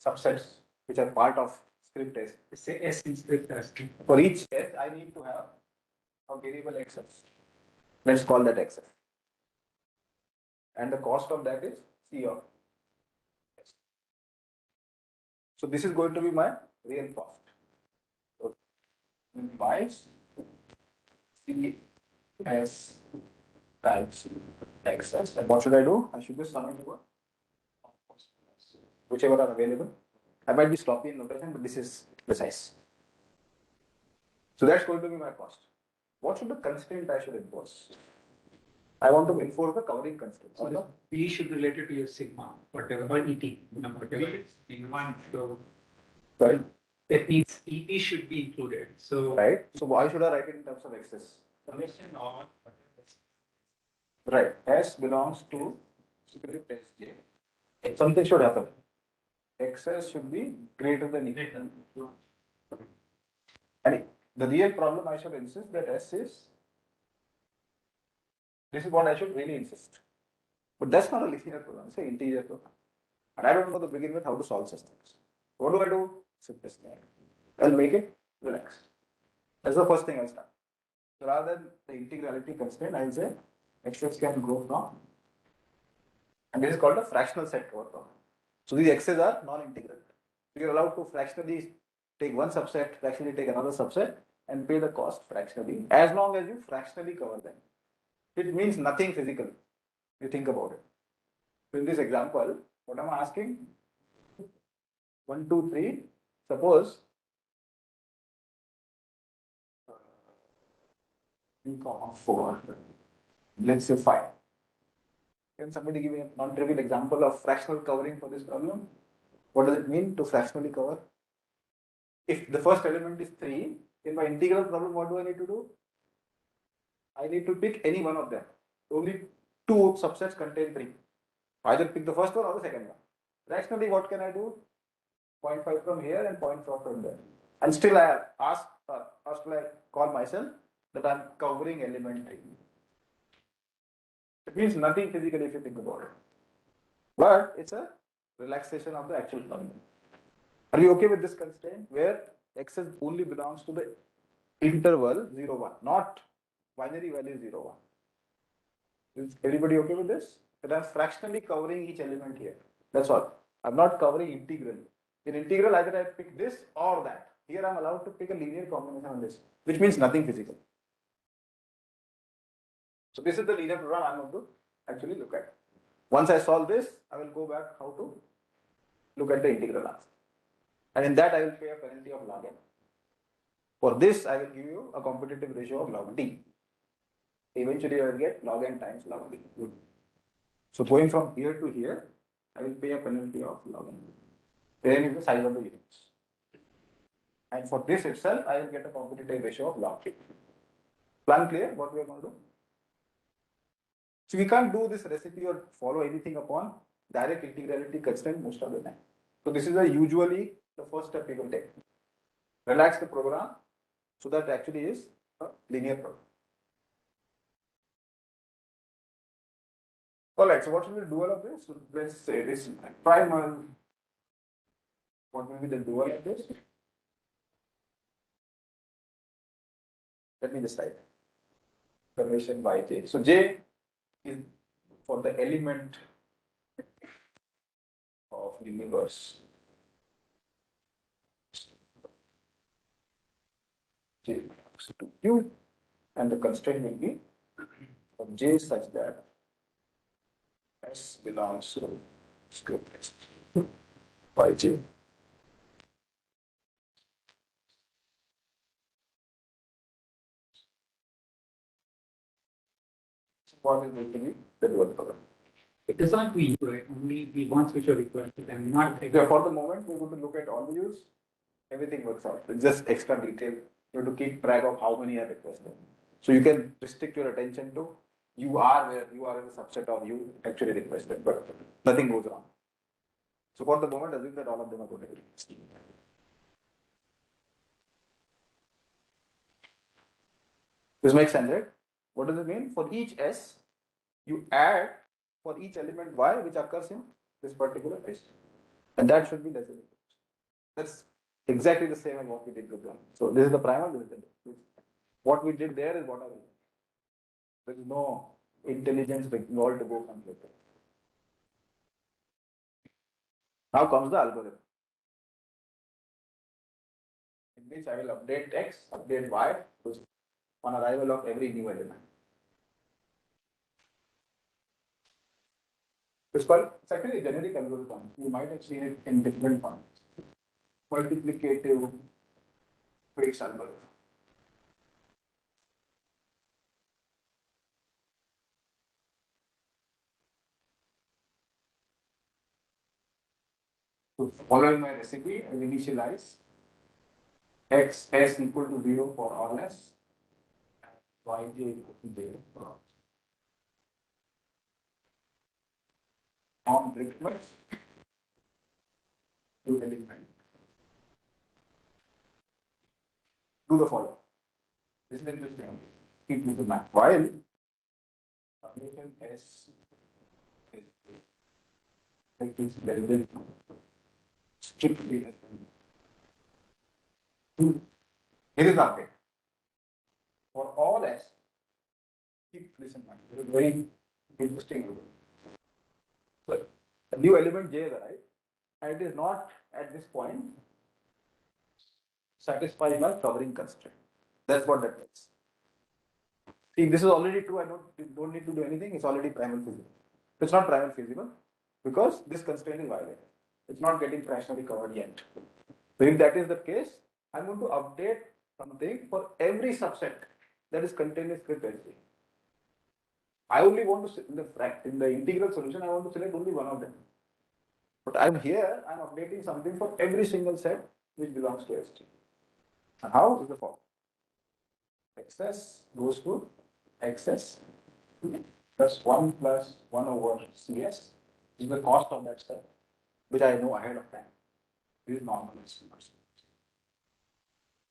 subsets which are part of script S. Say S in script as For each S, I need to have a variable XS. Let's call that XS. And the cost of that is C of S. So this is going to be my real cost. So by C S times XS. And what should I do? I should just sum it over whichever are available. I might be sloppy in notation, but this is precise. So that's going to be my cost. What should the constraint I should enforce? I want to enforce the covering constraint. So the P should relate it to your sigma, whatever, or ET, whatever. In one. So Right. that means ET should be included. So Right. So why should I write it in terms of excess? summation or Right. S belongs to script Sj. Something should happen. Excess should be greater than equal. And the real problem I should insist that S is. This is what I should really insist. But that's not a linear program, it's an integer program. And I don't know to begin with how to solve such things. What do I do? Simplest thing. I'll make it relaxed. That's the first thing I'll start. So rather than the integrality constraint, I'll say x's can go from, and this is called a fractional set cover problem. So these x's are non-integral. So you're allowed to fractionally take one subset, fractionally take another subset, and pay the cost fractionally, as long as you fractionally cover them. It means nothing physical. You think about it. So in this example, what am I asking? 1, 2, 3. Suppose 3, 4. Let's say 5. Can somebody give me a non-trivial example of fractional covering for this problem? What does it mean to fractionally cover? If the first element is 3, in my integral problem, what do I need to do? I need to pick any one of them. Only 2 subsets contain 3. Either pick the first one or the second one. Rationally, what can I do? 0.5 from here and 0.4 from there. And still I ask, or still I call myself that I'm covering element 3. It means nothing physically if you think about it. But it's a relaxation of the actual problem. Are you okay with this constraint where x only belongs to the interval 0, 1, not binary value 0, 1? Is everybody okay with this? That I'm fractionally covering each element here. That's all. I'm not covering integral. In integral, either I pick this or that. Here I'm allowed to pick a linear combination of this, which means nothing physical. So this is the linear program I'm going to actually look at. Once I solve this, I will go back how to look at the integral answer. And in that, I will pay a penalty of log n. For this, I will give you a competitive ratio of log d. Eventually, I will get log n times log d. So going from here to here, I will pay a penalty of log n. N is the size of the units. And for this itself, I will get a competitive ratio of log d. Plan clear what we are going to do? So we can't do this recipe or follow anything upon direct integrality constraint most of the time. So this is usually the first step we will take. Relax the program so that actually is a linear program. Alright, so what will be the dual of this? So let's say this primal. What will be the dual of this? Let me just write. Summation by j. So j is for the element of the universe. J belongs to Q, and the constraint will be of j such that S belongs to script S by j. What is going to be the dual program? It does not be right? Only the ones which are requested and not. Yeah, for the moment, we're going to look at all the use. Everything works out. It's just extra detail. You have to keep track of how many are requested. So you can restrict your attention to you are where you are in a subset of you actually requested, but nothing goes wrong. So for the moment, assume that all of them are going to be requested. This makes sense, right? What does it mean? For each S, you add for each element Y which occurs in this particular S. And that should be less than equal. That's exactly the same as what we did with one. So this is the primal, this is the what we did there is what I did. There is no intelligence involved to go complete. Now comes the algorithm. In which I will update X, update Y on arrival of every new element. It's actually a generic algorithm. You might have seen it in different forms. Multiplicative Fix algorithm. So following my recipe, I will initialize X S equal to 0 for all S, Y j equal to 0 for all. On request to element. Do the following. This is interesting. Keep with the map. While summation S is like this less than strictly less than. Here is the update. For all S, keep this in mind. This is very interesting. But a new element J is arrived, and it is not at this point satisfy my covering constraint. That's what that means. See, this is already true. I don't need to do anything. It's already primal feasible. It's not primal feasible because this constraint is violated. It's not getting fractionally covered yet. So if that is the case, I'm going to update something for every subset that is contained in script SG. I only want to in the integral solution. I want to select only one of them. But I'm here. I'm updating something for every single set which belongs to SG. And how is the form? Excess goes to excess plus 1 over CS is the cost of that step, which I know ahead of time. This is normalized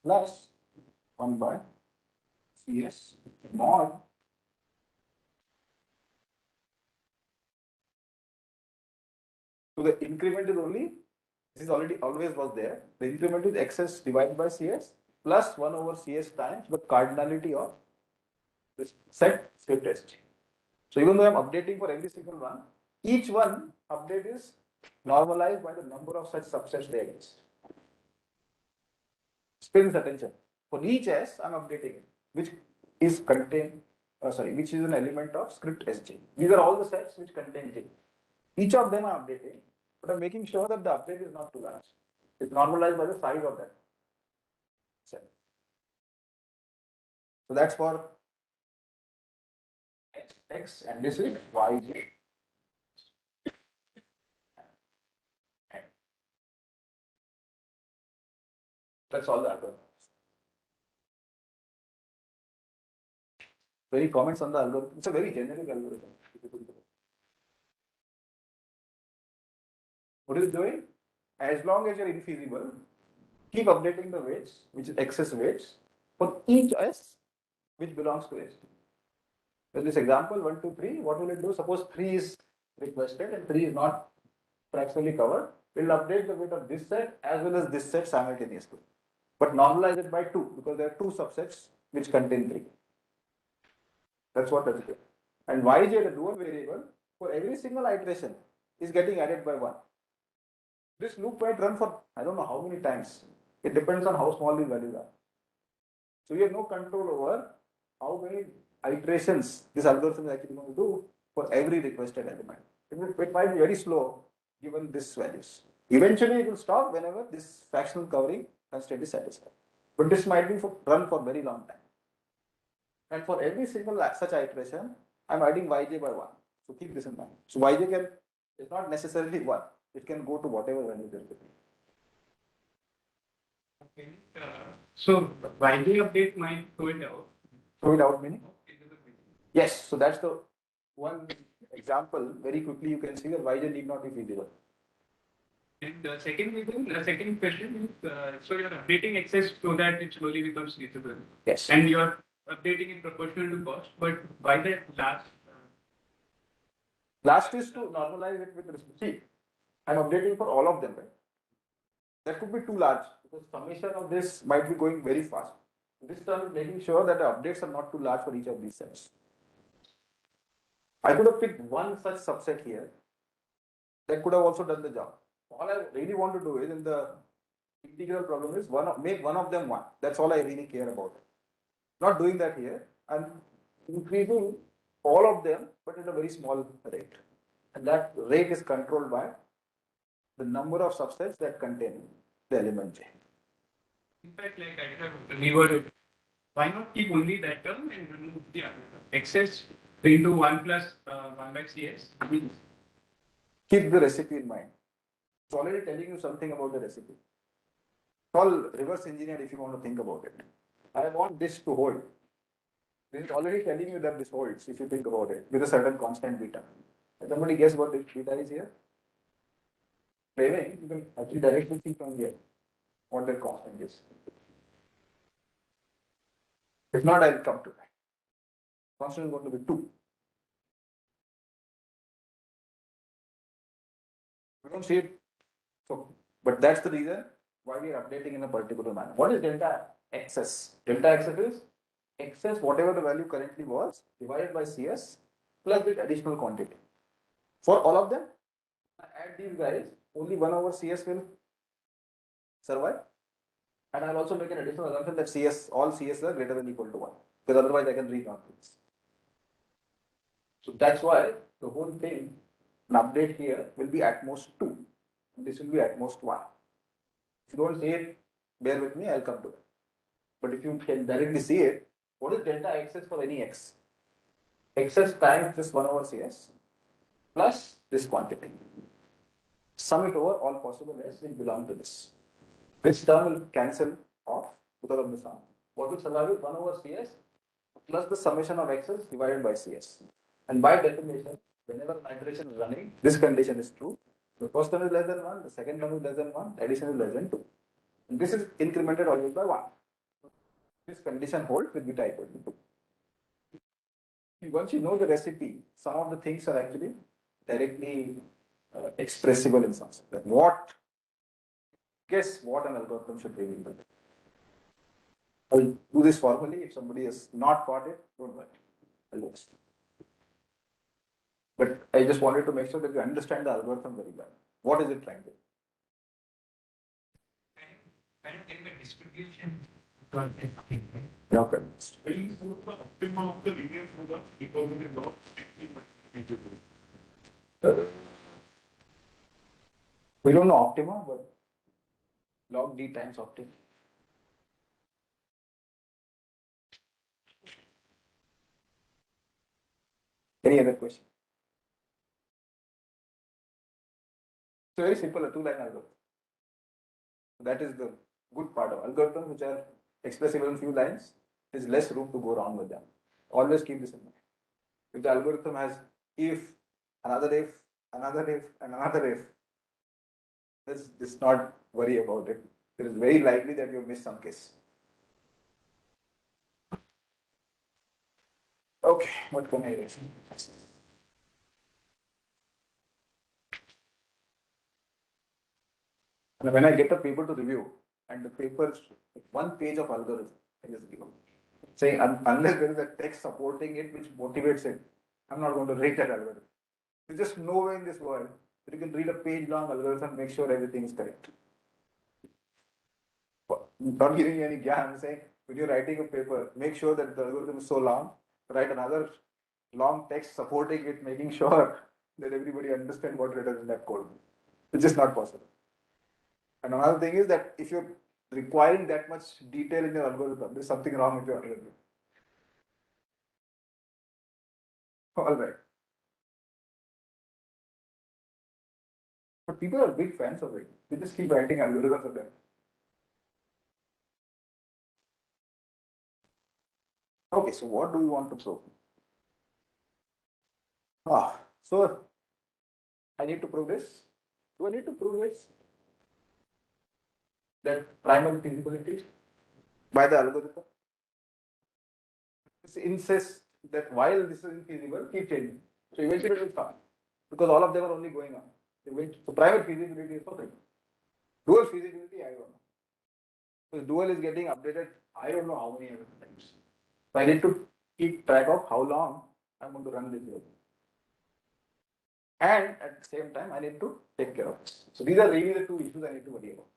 plus 1 by CS mod. So the increment is only, this is already always was there. The increment is excess divided by CS plus 1 over CS times the cardinality of this set script SG. So even though I'm updating for every single one, each one update is normalized by the number of such subsets they exist. Pay this attention. For each S, I'm updating it, which is contained, which is an element of script SG. These are all the sets which contain J. Each of them I'm updating, but I'm making sure that the update is not too large. It's normalized by the size of that set. So that's for X and this is YJ. That's all the algorithm. Any comments on the algorithm? It's a very generic algorithm. What is it doing? As long as you're infeasible, keep updating the weights, which is excess weights, for each S which belongs to S. In this example, 1, 2, 3, what will it do? Suppose 3 is requested and 3 is not fractionally covered. It will update the weight of this set as well as this set simultaneously. But normalize it by 2 because there are 2 subsets which contain 3. That's what does it. And Yj, the dual variable, for every single iteration is getting added by 1. This loop might run for I don't know how many times. It depends on how small these values are. So you have no control over how many iterations this algorithm is actually going to do for every requested element. It might be very slow given these values. Eventually it will stop whenever this fractional covering constraint is satisfied. But this might be run for very long time. And for every single such iteration, I'm adding Yj by 1. So keep this in mind. So Yj is not necessarily 1. It can go to whatever value there will be. Okay. So YJ update might throw it out. Throw it out meaning? Yes. So that's the one example. Very quickly you can see that Yj need not be feasible. And the second question is, so you're updating excess so that it slowly becomes feasible. Yes. And you're updating it proportional to cost, but why that last? Last is to normalize it with respect. See, I'm updating for all of them, right? That could be too large because summation of this might be going very fast. This term is making sure that the updates are not too large for each of these sets. I could have picked one such subset here that could have also done the job. All I really want to do is in the integral problem is make one of them 1. That's all I really care about. Not doing that here. I'm increasing all of them, but at a very small rate. And that rate is controlled by the number of subsets that contain the element J. In fact, like I have reworded, why not keep only that term and remove the other term? Excess into 1 plus 1 by CS. Keep the recipe in mind. It's already telling you something about the recipe. It's all reverse engineered if you want to think about it. I want this to hold. This is already telling you that this holds if you think about it with a certain constant beta. Can somebody guess what this beta is here? Maybe you can actually directly see from here what that constant is. If not, I'll come to that. Constant is going to be 2. We don't see it. So, but that's the reason why we are updating in a particular manner. What is delta excess? Delta excess is excess, whatever the value currently was, divided by CS plus the additional quantity. For all of them, I add these guys, only 1 over CS will survive. And I'll also make an additional assumption that CS, all CS are greater than or equal to 1. Because otherwise I can read this. So that's why the whole thing, an update here will be at most 2. This will be at most 1. If you don't see it, bear with me, I'll come to it. But if you can directly see it, what is delta xs for any x? Xs times this 1 over CS plus this quantity. Sum it over all possible s will belong to this. This term will cancel off because of the sum. What will survive is 1 over CS plus the summation of x's divided by CS. And by definition, whenever an iteration is running, this condition is true. The first term is less than 1, the second term is less than 1, addition is less than 2. And this is incremented always by 1. This condition holds with beta equal to 2. Once you know the recipe, some of the things are actually directly expressible in some sense. Like guess what an algorithm should be able to do. I'll do this formally. If somebody has not got it, don't worry. I'll do this. But I just wanted to make sure that you understand the algorithm very well. What is it trying to do? Kind of take the distribution. Okay. Very good for optimum of the linear program because it is not strictly multiple. We don't know optima, but log d times optima. Any other question? It's very simple, a 2-line algorithm. That is the good part of algorithms which are expressible in few lines. There's less room to go wrong with them. Always keep this in mind. If the algorithm has if, another if, another if, and another if, let's not worry about it. It is very likely that you miss some case. Okay, what can I erase? And when I get a paper to review, and the paper, 1 page of algorithm, I just give up. Saying unless there is a text supporting it which motivates it, I'm not going to rate that algorithm. There's just no way in this world that you can read a page long algorithm and make sure everything is correct. Not giving you any gyan, I'm saying when you're writing a paper, make sure that the algorithm is so long, write another long text supporting it, making sure that everybody understands what it is in that code. It's just not possible. And another thing is that if you're requiring that much detail in your algorithm, there's something wrong with your algorithm. All right. But people are big fans of it. They just keep writing algorithms of them. Okay, so what do we want to prove? So I need to prove this. Do I need to prove this? That primal feasibility by the algorithm. This insists that while this is infeasible, keep changing. So eventually it will stop because all of them are only going on. So primal feasibility is perfect. Dual feasibility, I don't know. So dual is getting updated, I don't know how many times. So I need to keep track of how long I'm going to run this dual. And at the same time, I need to take care of this. So these are really the 2 issues I need to worry about.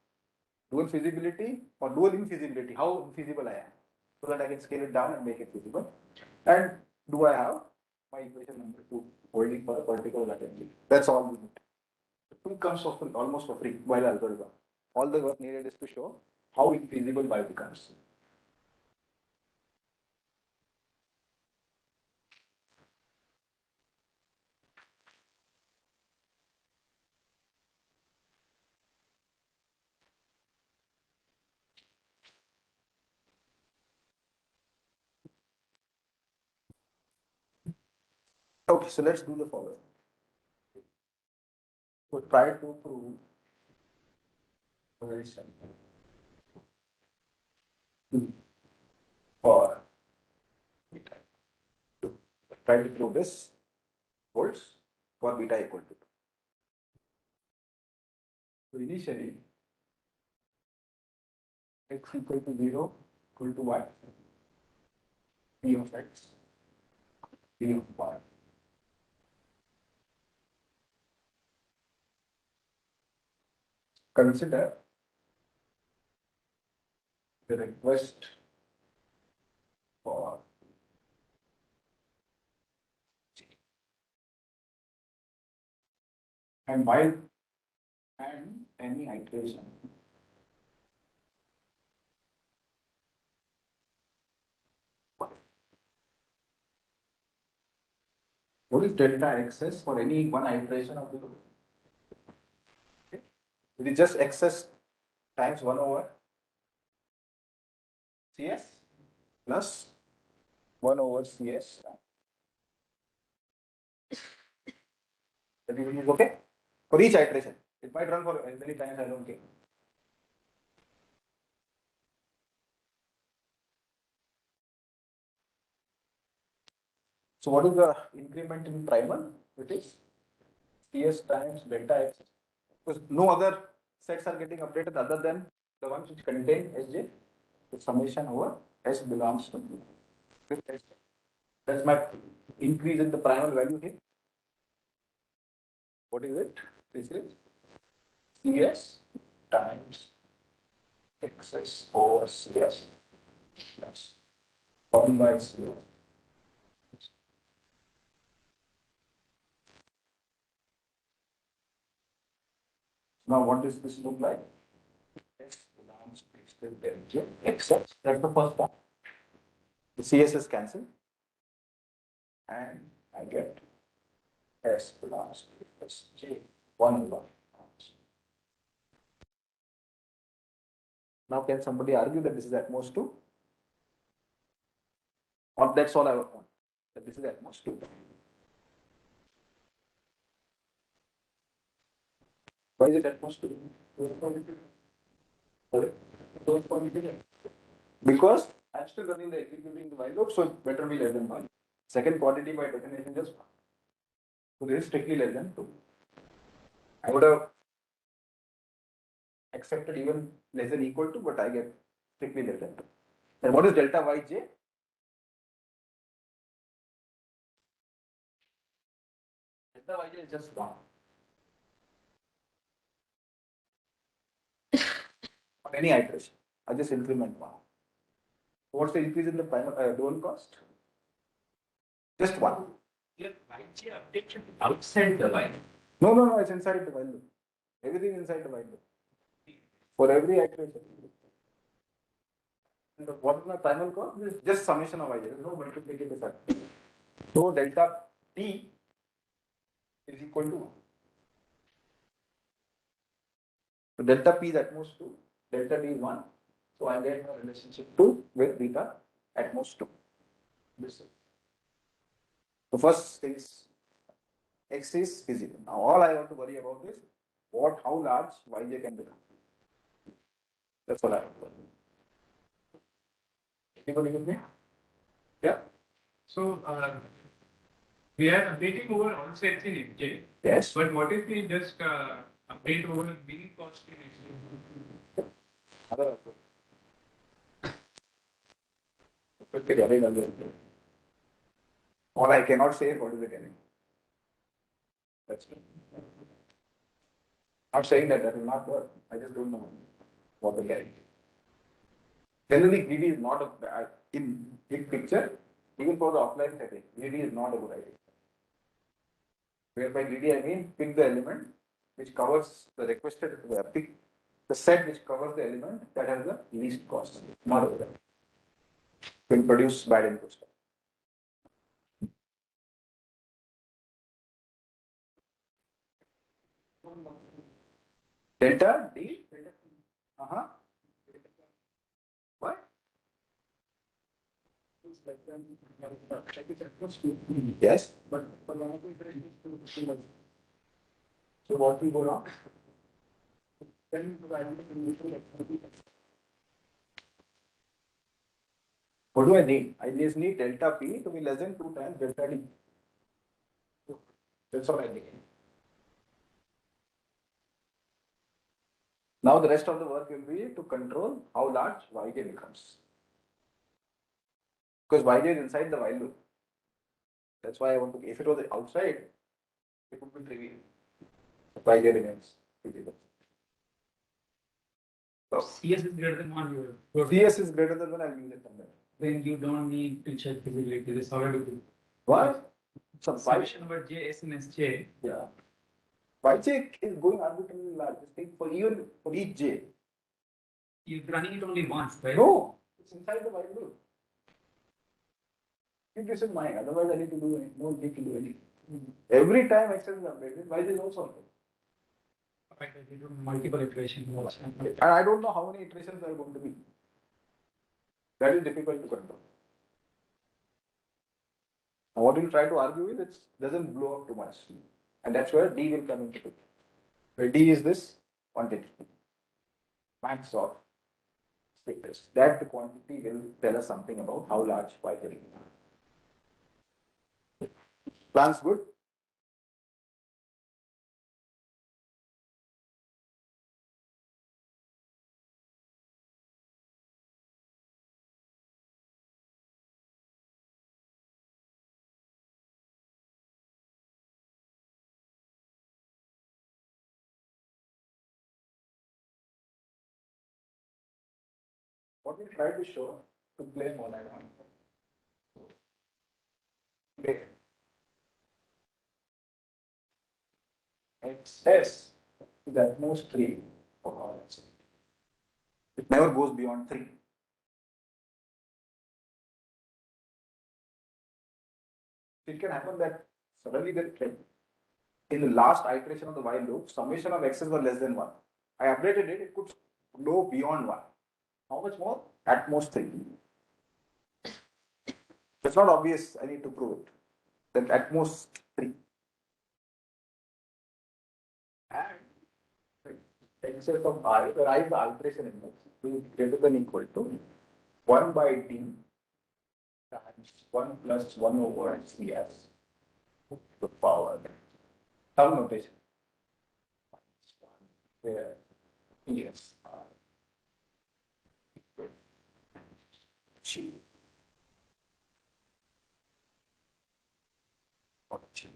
Dual feasibility or dual infeasibility, how infeasible I am, so that I can scale it down and make it feasible. And do I have my equation number 2 holding for a particular latency? That's all we need. The 2 comes almost for free by the algorithm. All the work needed is to show how infeasible Y becomes. Okay, so let's do the following. So try to prove very simple. For beta. Try to prove this holds for beta equal to 2. So initially, x equal to 0 equal to y. P of x, P of y. Consider the request for and while and any iteration. What is delta XS for any one iteration of the loop? Okay. It is just XS times 1 over CS plus 1 over CS. That is okay for each iteration. It might run for as many times, I don't care. So what is the increment in primal? It is CS times delta X. Because no other sets are getting updated other than the ones which contain Sj. The summation over S belongs to this Sj. That's my increase in the primal value here. What is it? This is CS times XS over CS plus 1 by CS. Now what does this look like? S belongs to Sj. XS. That's the first part. The CS is cancelled and I get S belongs to Sj 1 over. Now can somebody argue that this is at most 2? Or that's all I want, that this is at most 2. Why is it at most 2? Because I'm still running the executing the while loop, so it better be less than 1. Second quantity by definition just 1. So this is strictly less than 2. I would have accepted even less than equal to, but I get strictly less than 2. And what is delta Yj? Delta Yj is just 1. On any iteration, I just increment 1. What's the increase in the loan cost? Just 1. Your YG update should be outside the while. No, it's inside the while loop. Everything inside the while loop. For every iteration. And what is my primal cost? This is just summation of I. There is no multiplicative effect. So delta T is equal to 1. So delta P is at most 2. Delta T is 1. So I get a relationship 2 with beta at most 2. This is. So first is X is physical. Now all I want to worry about is how large Yj can become. That's all I want to worry. Anybody with me? Yeah. So we are updating over all sets in FJ. Yes. But what if we just update over bill cost in FJ? Other All I cannot say is what is the getting. That's it. I'm saying that will not work. I just don't know what the getting. Generally, greedy is not a bad in big picture, even for the offline setting. Greedy is not a good idea. Where by greedy I mean pick the element which covers the requested pick the set which covers the element that has the least cost. Not a good idea. Will produce bad inputs. Delta D. What? Yes. But so what will go wrong? What do I need? I just need delta P to be less than 2 times delta D. That's all I need. Now the rest of the work will be to control how large Yj becomes. Because Yj is inside the while loop. That's why I want to, if it was outside, it would be trivial. Yj remains physical. So CS is greater than 1, you CS is greater than 1, I'll use it from there. then you don't need to check feasibility. This already good. Why? So why? Summation over J, S, and SJ. Yeah. Yj is going arbitrarily large. Just think for even for each j. You're running it only once, right? No, it's inside the while loop. Keep this in mind. Otherwise, I need to do any, no need to do anything. Every time X is updated, Y is also updated. Right, you do multiple iterations also. And I don't know how many iterations there are going to be. That is difficult to control. Now, what we'll try to argue is it doesn't blow up too much. And that's where D will come into play. Where D is this quantity. Max of status. That the quantity will tell us something about how large Y is. Plans good? What we try to show to play more than one. Okay. XS is at most 3 for all X. It never goes beyond 3. It can happen that suddenly in the last iteration of the while loop, summation of x's were less than 1. I updated it, it could go beyond 1. How much more? At most 3. It's not obvious, I need to prove it. Then at most 3. And excess of I, where I is the alteration index, is greater than equal to 1 by t times 1 plus 1 over cs to the power. Some notation. Where cs are equal to g. Or g.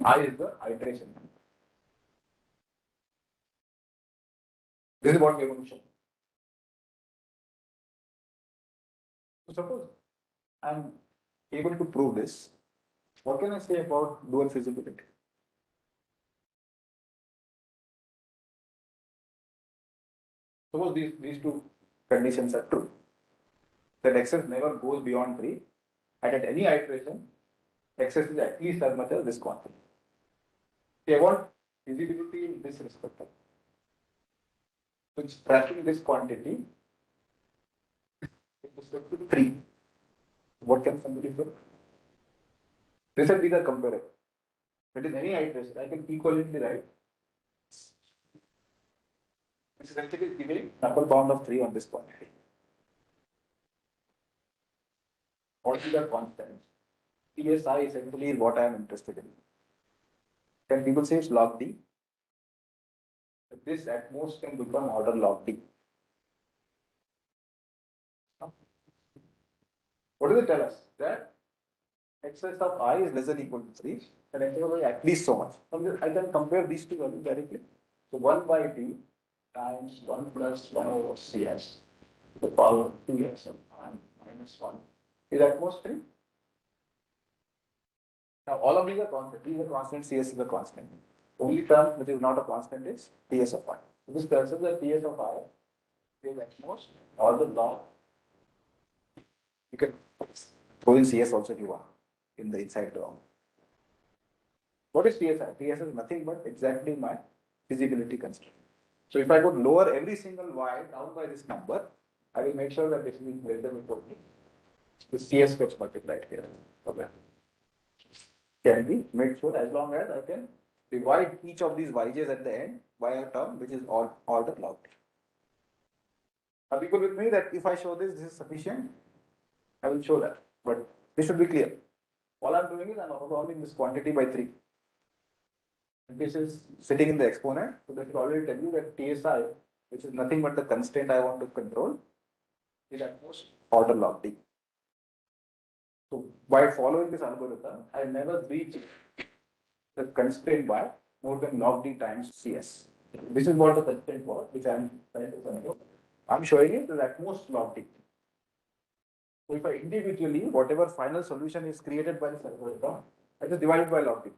I is the iteration. This is what we are going to show. So suppose I am able to prove this, what can I say about dual feasibility? Suppose these two conditions are true. That xs never goes beyond 3, and at any iteration, xs is at least as much as this quantity. I want feasibility in this respect. So it's tracking this quantity with respect to 3. What can somebody do? This and these are comparable. That is any iteration. I can equivalently write. This is actually giving upper bound of 3 on this quantity. What is the constant? PSI essentially is what I am interested in. Can people say it's log D? This at most can become order log D. What does it tell us? That excess of I is less than equal to 3 and excess of I at least so much. I can compare these two values directly. So 1 by t times 1 plus 1 over cs to the power 2s of I minus 1 is at most 3. Now all of these are constant. These are constant, cs is a constant. Only term which is not a constant is ts of I. So this tells us that ts of I is at most all the log. You can throw in cs also if you want in the inside term. What is TSI? TS is nothing but exactly my feasibility constraint. So if I could lower every single y down by this number, I will make sure that this is greater than equal to the CS gets multiplied here. Okay. Can be made sure as long as I can divide each of these yj's at the end by a term which is all order log. Are people with me that if I show this is sufficient? I will show that. But this should be clear. All I'm doing is I'm overwhelming this quantity by 3. This is sitting in the exponent, so that will already tell you that TSI, which is nothing but the constraint I want to control, is at most order log D. So by following this algorithm, I never reach the constraint by more than log D times CS. This is what the constraint was, which I am trying to control. I'm showing it is at most log D. So if I individually, whatever final solution is created by the algorithm, I just divide it by log D.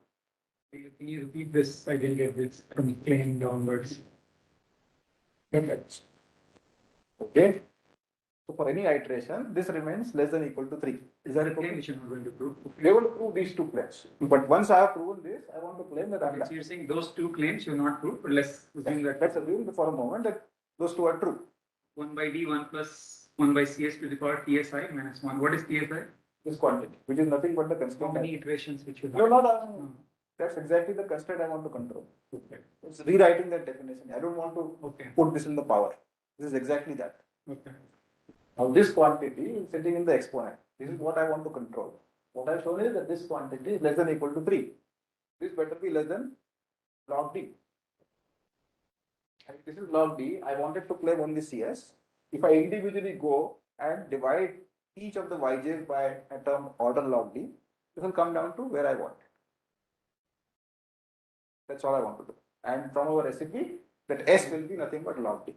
Can you repeat this? I didn't get this from claim downwards. Okay. So for any iteration, this remains less than equal to 3. Is that Claim okay? which you're not going to prove. We will prove these two claims. But once I have proven this, I want to claim that I'm Okay, done. so you're saying those two claims you're not proved, but let's assume that Let's assume for a moment that those two are true. 1 by d 1 plus 1 by cs to the power tsi minus 1. What is tsi? This quantity, which is nothing but the How constraint. many iterations which you have? No, that's exactly the constraint I want to control. Okay. It's rewriting that definition. I don't want to Okay. put this in the power. This is exactly that. Okay. Now this quantity is sitting in the exponent. This is what I want to control. What I've shown is that this quantity is less than equal to 3. This better be less than log D. And this is log D. I wanted to claim only CS. If I individually go and divide each of the yj's by a term order log D, this will come down to where I want. That's all I want to do. And from our recipe, that S will be nothing but log D.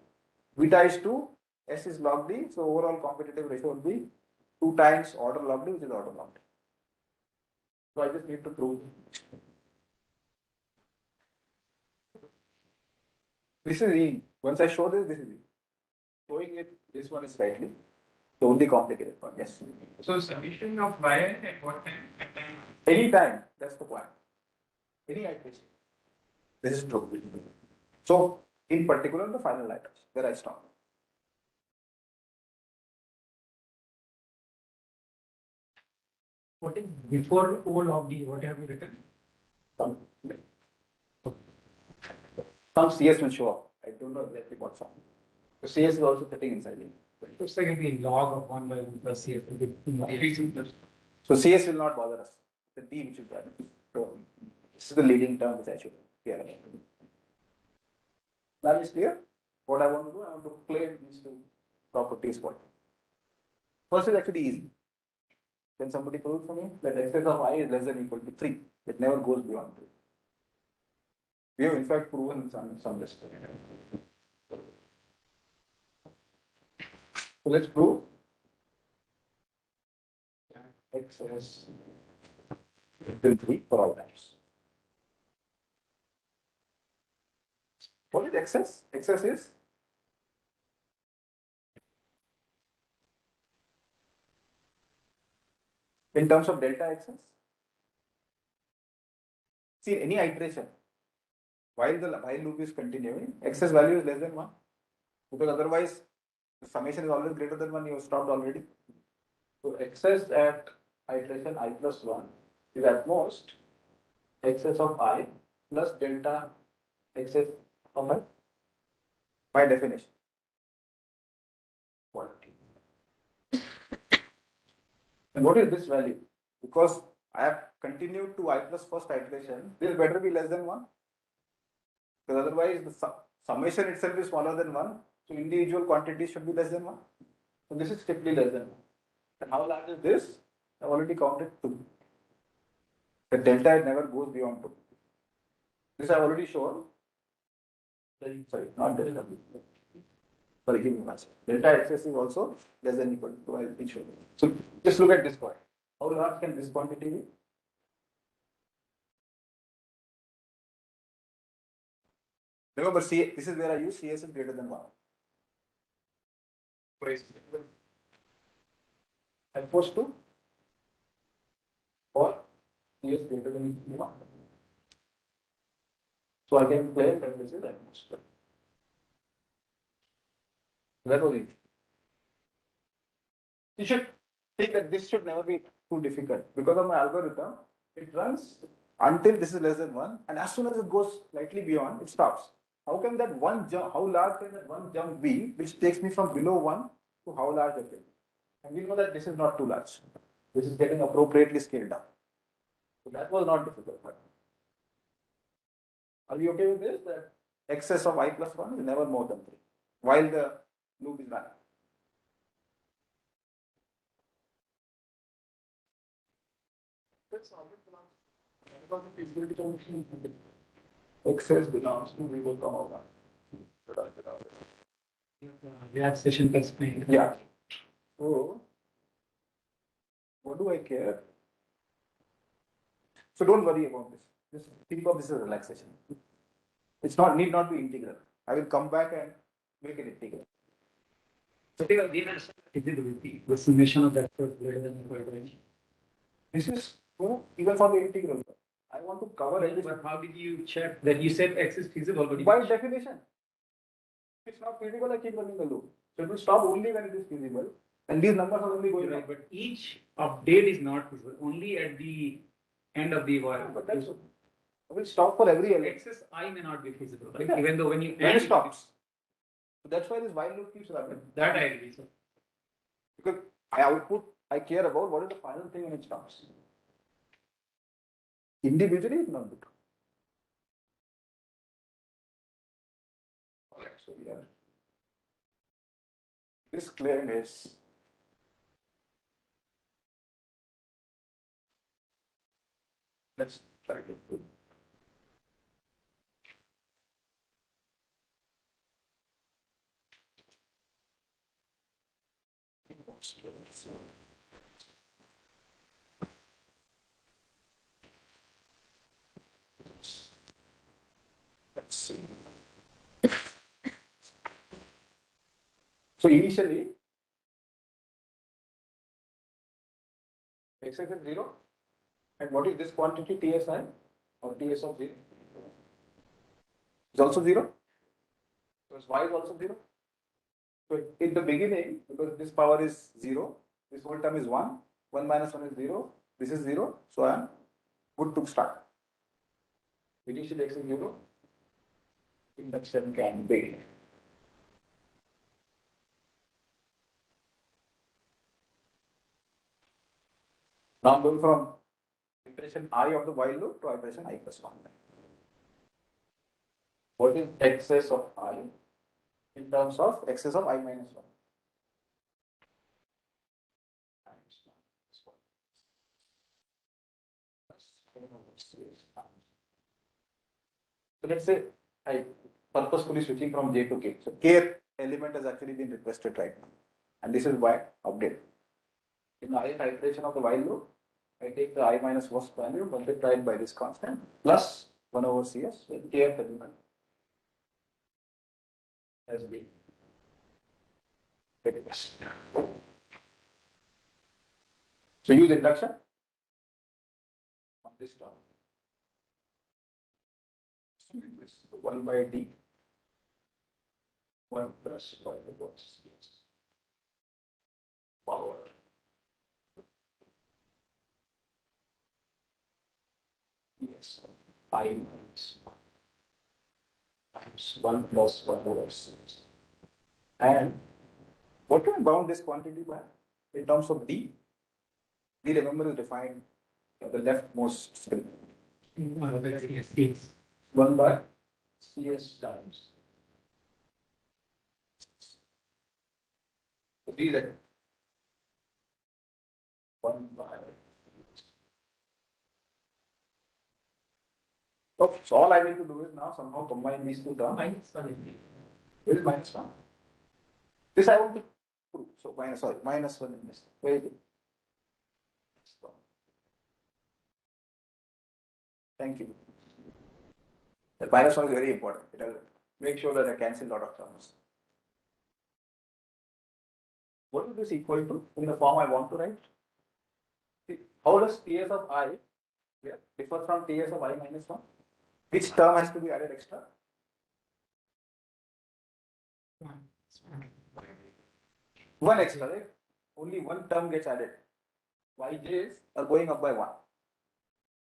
Beta is 2, S is log D, so overall competitive ratio will be 2 times order log D, which is order log D. So I just need to prove. This is E. Once I show this, this is E. Showing it, this one is slightly the only complicated one. Yes. So summation of y at what time? At time. Any time, that's the point. Any iteration. This is true. So, in particular, the final items, where I stop. What is before O log d? What have you written? Some CS will show up. I don't know exactly what form. So CS is also sitting inside it. Looks like the log of 1 by 1 plus cs. Very simple. So CS will not bother us. The D which is there. So this is the leading term which I should here. Now is clear? What I want to do, I want to claim these two properties for it. First is actually easy. Can somebody prove for me that excess of I is less than equal to 3? It never goes beyond 3. We have in fact proven some list. So let's prove excess equal to 3 for all times. What is excess? Excess is in terms of delta excess. See, any iteration, while the while loop is continuing, excess value is less than 1. Because otherwise, the summation is always greater than 1, you have stopped already. So, excess at iteration I plus 1 is at most excess of I plus delta excess of I by definition. Quantity. And what is this value? Because I have continued to I plus first iteration, this better be less than 1. Because otherwise the summation itself is smaller than 1. So individual quantities should be less than 1. So this is strictly less than 1. And how large is this? I have already counted 2. The delta it never goes beyond 2. This I have already shown. Sorry, not delta. Sorry, give me one second. Delta excess is also less than equal to 2. I will show you. So just look at this point. How large can this quantity be? Remember, this is where I use CS is greater than 1. I'm forced to or CS greater than 1. So I can claim that this is at most. That was it. You should think that this should never be too difficult. Because of my algorithm, it runs until this is less than 1, and as soon as it goes slightly beyond, it stops. How can that one jump, how large can that one jump be, which takes me from below 1 to how large it is? And we know that this is not too large. This is getting appropriately scaled down. So that was not difficult. Are we okay with this? That excess of I plus 1 is never more than 3 while the loop is running. Excess belongs to 0, comma 1. Relaxation constraint. Yeah. So, what do I care? So don't worry about this. Just think of this as relaxation. It's not need not be integral. I will come back and make it integral. So they are given feasibility. The summation of that is greater than equal to any. This is even for the integral. I want to cover everything. But how did you check that? You said X is feasible, but By definition. If it's not feasible, I keep running the loop. So it will stop only when it is feasible. And these numbers are only going right, up. but each update is not feasible. Only at the end of the while. But that's it will stop for every element. Excess I may not be feasible, right? Yeah. Even though when you When add it stops. So that's why this while loop keeps running. that I agree. So Because I care about what is the final thing when it stops. Individually, it's not good. Alright, so we are. This claim is let's try to do. Let's see. So initially, x is 0, and what is this quantity TSI or TS of 0? Is also 0. Because y is also 0. So in the beginning, because this power is 0, this whole term is 1, 1 minus 1 is 0, this is 0, so I am good to start. Initially x is 0, induction can be. Now I'm going from iteration I of the while loop to iteration I plus 1. What is excess of I in terms of excess of I minus 1? So let's say I purposefully switching from J to K. So K element has actually been requested right now. And this is why update. In the ith iteration of the while loop, I take the I minus first value multiplied by this constant plus 1 over Cs with Kth element has been requested. So use induction on this term. 1 by D 1 plus 1 over Cs power. Yes, I minus 1 times 1 plus 1 over Cs. And what do I bound this quantity by in terms of D? D, remember, is defined at the leftmost string. 1 by Cs times. So D is at 1 by. Okay, so all I need to do is now somehow combine these two terms. Where is minus 1? This I want to prove. So minus 1 in this. Very good. Thank you. The minus 1 is very important. It will make sure that I cancel a lot of terms. What is this equal to in the form I want to write? See, how does Ts of I differ from Ts of I minus 1? Which term has to be added extra? One extra, right? Only one term gets added. Yj's are going up by 1.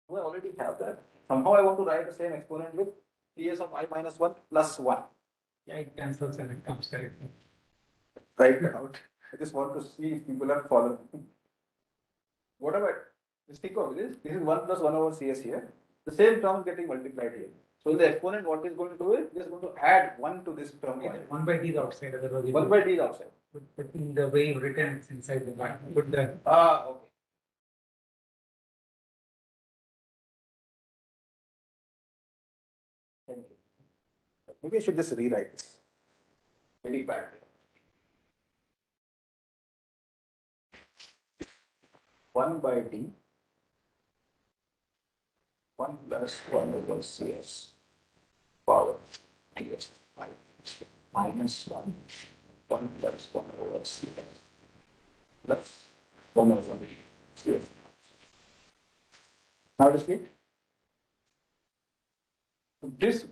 So I already have that. Somehow I want to write the same exponent with Ts of I minus 1 plus 1. yeah, it cancels and it comes directly. Write that out. I just want to see if people are following. What about this? Think of this. This is 1 plus 1 over Cs here. The same term is getting multiplied here. So the exponent, what is going to do is just going to add 1 to this term. 1 by D is outside, otherwise 1 by D is outside. but in the way you written, it's inside the bar. Put the Okay. Maybe I should just rewrite this. Very bad. One by d, 1 plus 1 over cs power ds minus 1, 1 plus 1 over cs plus 1 over cs. Now to see, this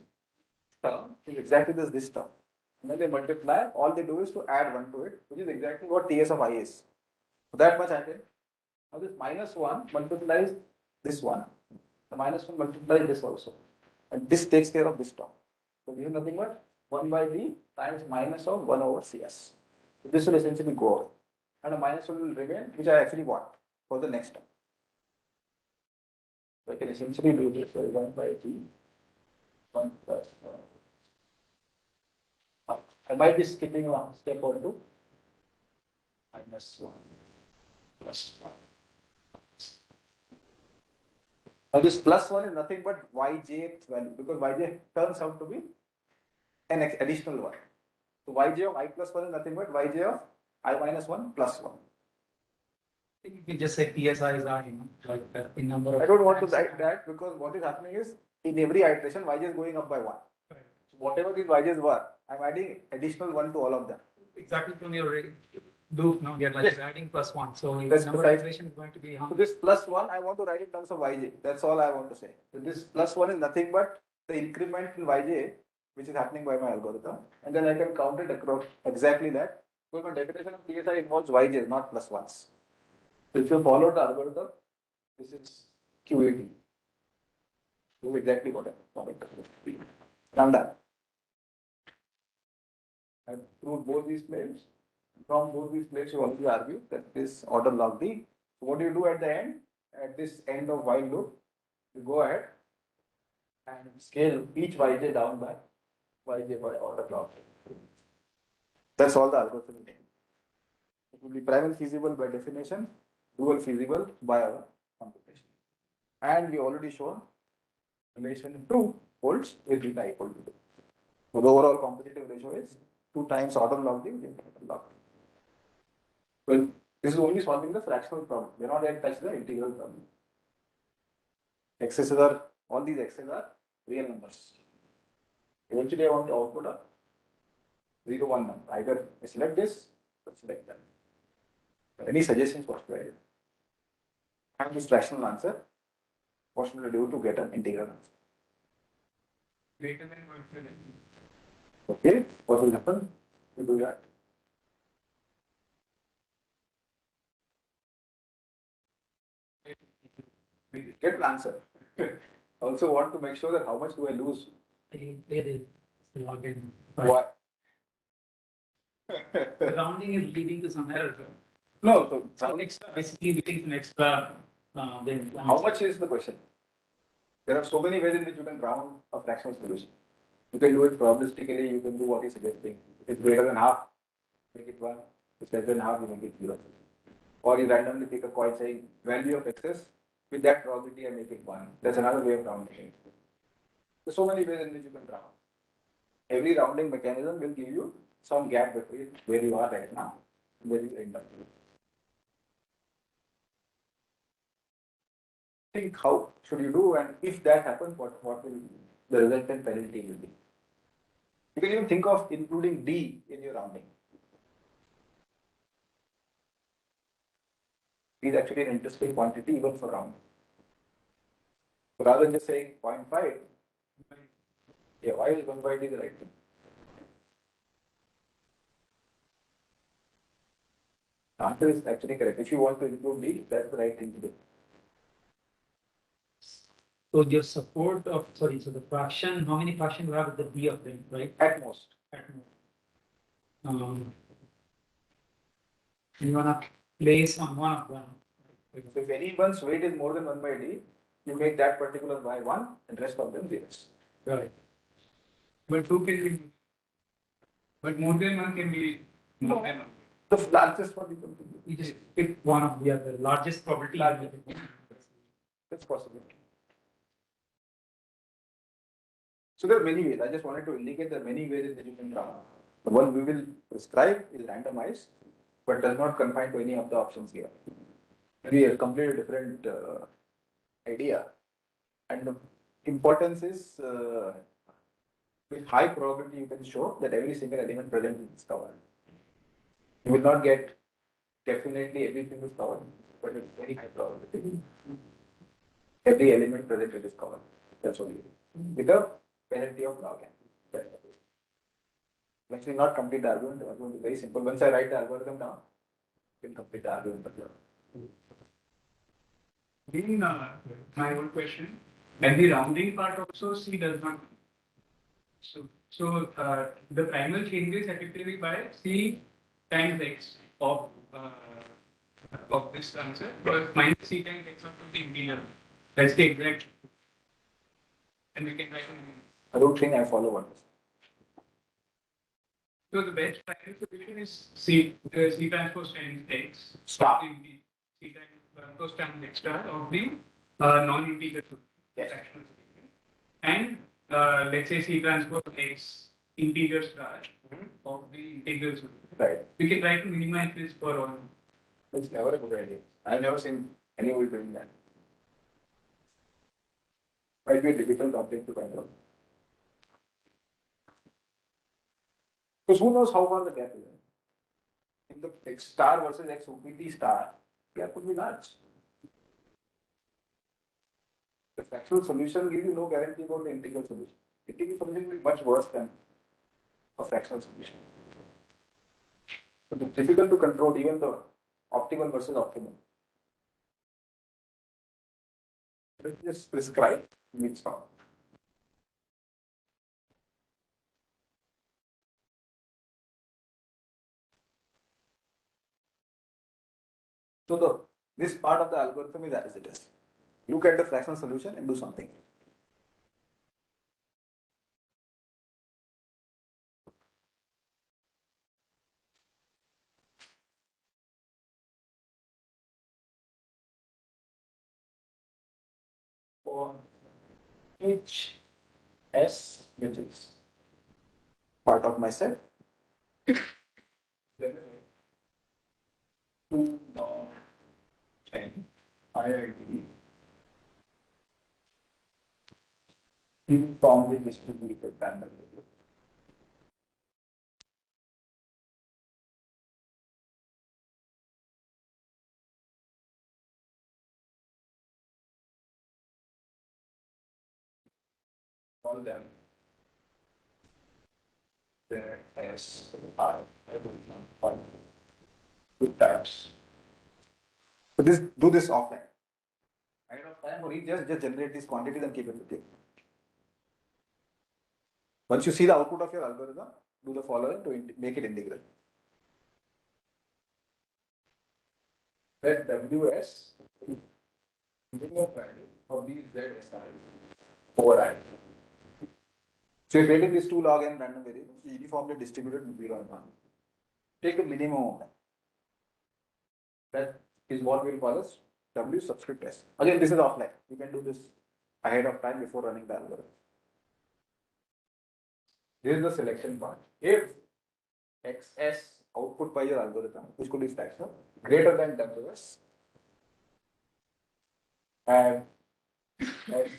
term is exactly this term. And when they multiply, all they do is to add 1 to it, which is exactly what Ts of I is. So that much I did. Now this minus 1 multiplies this one. The minus 1 multiplies this also. And this takes care of this term. So this is nothing but 1 by d times minus of 1 over cs. So this will essentially go out. And a minus 1 will remain, which I actually want for the next term. So I can essentially do this by 1 by d, 1 plus 1. I might be skipping one step or two. Minus 1 plus 1. Now this plus 1 is nothing but yjth value, because yj turns out to be an additional one. So yj of I plus 1 is nothing but yj of I minus 1 plus 1. You can just say PSIs are, like in number of. I don't want to write that, because what is happening is in every iteration yj is going up by 1. So whatever these yj's were, I'm adding additional 1 to all of them. Exactly from your do now you're like Yes. adding plus 1. So That's number of precise. iteration is going to be how So this plus 1 I want to write in terms of yj. That's all I want to say. So this plus 1 is nothing but the increment in yj which is happening by my algorithm, and then I can count it across exactly that. So my definition of PSI involves yj, not plus 1s. So if you follow the algorithm, this is QAT. Do exactly what I want it to be. I'm done. I've proved both these claims. From both these claims, you already argue that this order log d. So what do you do at the end? At this end of while loop, you go ahead and scale each yj down by yj by order log. That's all the algorithm will take. It will be primal feasible by definition, dual feasible by our computation. And we already shown relation 2 holds with beta equal to 2. So the overall competitive ratio is 2 times order log d with order log d. Well, this is only solving the fractional problem. We are not yet touched the integral problem. X's are, all these x's are real numbers. Eventually, I want to output a 0, 1 number. Either I select this or select that. Any suggestions what to add? Have this fractional answer. What should I do to get an integral answer? Greater than 1 Okay, what will happen? We do that. We get an answer. Also want to make sure that how much do I lose? it is login. Why? The rounding is leading to some error. No, so So extra, basically we take an extra. Then how much is the question? There are so many ways in which you can round a fractional solution. You can do it probabilistically, you can do what he's suggesting. If it's greater than half, make it 1. If it's less than half, you make it 0. Or you randomly pick a coin saying value of excess, with that probability I make it 1. That's another way of rounding it. There's so many ways in which you can round. Every rounding mechanism will give you some gap between where you are right now and where you end up. Think how should you do, and if that happens, what will the resultant penalty will be. You can even think of including D in your rounding. D is actually an interesting quantity even for rounding. So rather than just saying 0.5, yeah, why is 1 by D the right thing? The answer is actually correct. If you want to include D, that's the right thing to do. So your support of so the fraction, how many fractions you have with the B of them, right? At most. At most. You wanna place on one of them. So if anyone's weight is more than 1 by D, you make that particular by 1 and rest of them zeros. Right. But 2 can be, but more than 1 can be more than 1. The largest one you can do. You just pick one of the other largest probability. Largest. That's possible. So there are many ways. I just wanted to indicate there are many ways in which you can come. The one we will prescribe is randomized, but does not confine to any of the options here. Maybe a completely different idea. And the importance is with high probability you can show that every single element present is covered. You will not get definitely everything is covered, but it's very high probability. Every element present is covered. That's what you do. With a penalty of log n. Actually, not complete the argument. The argument is very simple. Once I write the algorithm down, you can complete the argument. In my own question, and the rounding part also C does not. So the primal changes effectively by C times X of this answer, but minus C times X of the integer. That's the exact. And we can write. I don't think I follow what. So the best primal solution is C transpose times X. Star. C transpose times X star of the non-integer Yes. fractional solution. And let's say C transpose X integer star of the integral solution. Right. We can try to minimize this for all. It's never a good idea. I've never seen anybody doing that. Might be a difficult object to find out. Because who knows how far the gap is? In the X star versus X OPT star, gap could be large. The fractional solution gives you no guarantee about the integral solution. Integral solution will be much worse than a fractional solution. So it's difficult to control even the optimal versus optimal. Let's just prescribe which one. So this part of the algorithm is as it is. Look at the fractional solution and do something. For each S, which is part of my set, then 2 10 IIT uniformly distributed randomly. All them. There S I good times. So do this offline. Ahead of time or just generate these quantities and keep it with you. Once you see the output of your algorithm, do the following to make it integral. Let WS minimum value of these ZSI over I. So you're creating these 2 log n random variables uniformly distributed in 0 and 1. Take the minimum of them. That is what we'll call as W subscript S. Again, this is offline. You can do this ahead of time before running the algorithm. This is the selection part. If XS output by your algorithm, which could be fractional, greater than WS, and S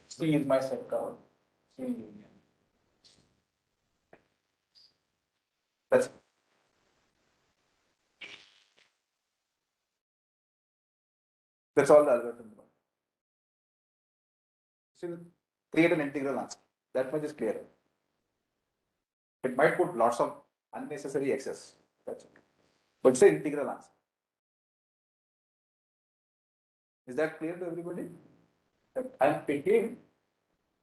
C is my set count. C union. That's all the algorithm does. Still create an integral answer. That much is clear. It might put lots of unnecessary excess. That's it. But it's an integral answer. Is that clear to everybody? I'm picking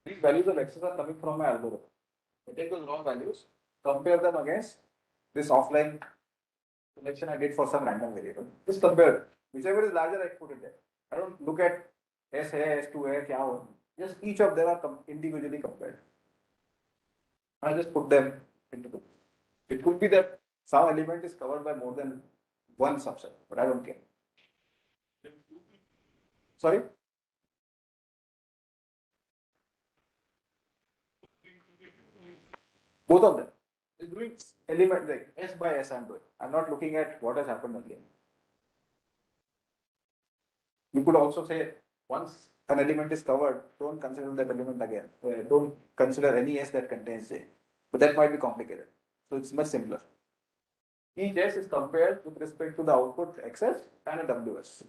these values of x's are coming from my algorithm. I take those raw values, compare them against this offline selection I did for some random variable. Just compare. Whichever is larger, I put it there. I don't look at S है, S2 है, क्या हो. Just each of them are individually compared. I just put them into the. It could be that some element is covered by more than one subset, but I don't care. Sorry? Both of them. It's doing element like S by S I'm doing. I'm not looking at what has happened again. You could also say once an element is covered, don't consider that element again. Don't consider any S that contains J. But that might be complicated. So it's much simpler. Each S is compared with respect to the output XS and a WS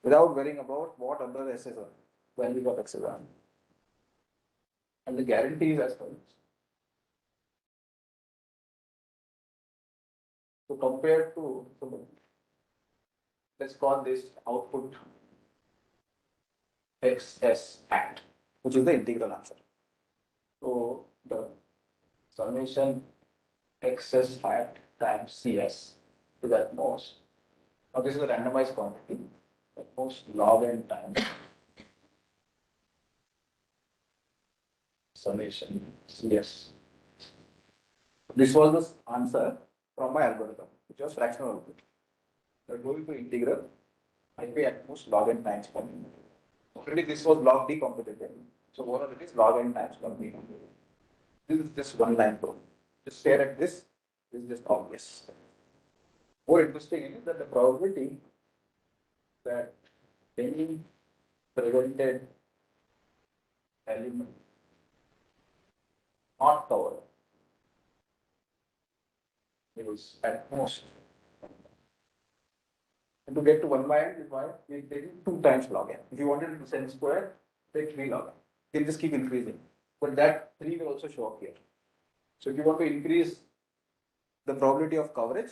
without worrying about what other S's are, values of X's are. And the guarantee is as follows. So compared to, so let's call this output XS hat, which is the integral answer. So the summation XS hat times CS is at most. Now this is a randomized quantity, at most log n times summation CS. This was the answer from my algorithm, which was fractional output. We're going to integral, I pay at most log n times per minute. Already this was log d competitive. So what it is log n times log d. This is just one line code. Just stare at this is just obvious. More interesting is that the probability that any presented element not covered is at most. And to get to 1 by n is why we take 2 times log n. If you wanted to send square, take 3 log n. You can just keep increasing. But that 3 will also show up here. So if you want to increase the probability of coverage,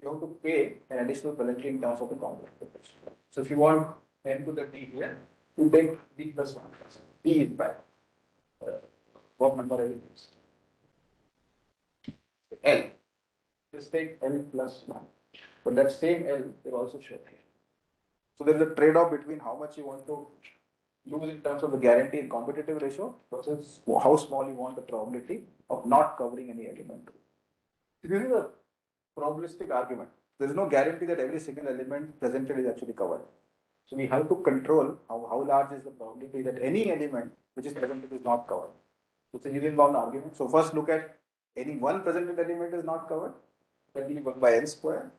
you have to pay an additional penalty in terms of the complex. So if you want n to the d here, you take d plus 1. D is bad. What number I will use? L. Just take L plus 1. But that same L will also show here. So there is a trade-off between how much you want to use in terms of the guarantee and competitive ratio versus how small you want the probability of not covering any element. This is a probabilistic argument. There is no guarantee that every single element presented is actually covered. So we have to control how large is the probability that any element which is presented is not covered. It's a union bound argument. So first look at any one presented element is not covered, that will be 1 by n square.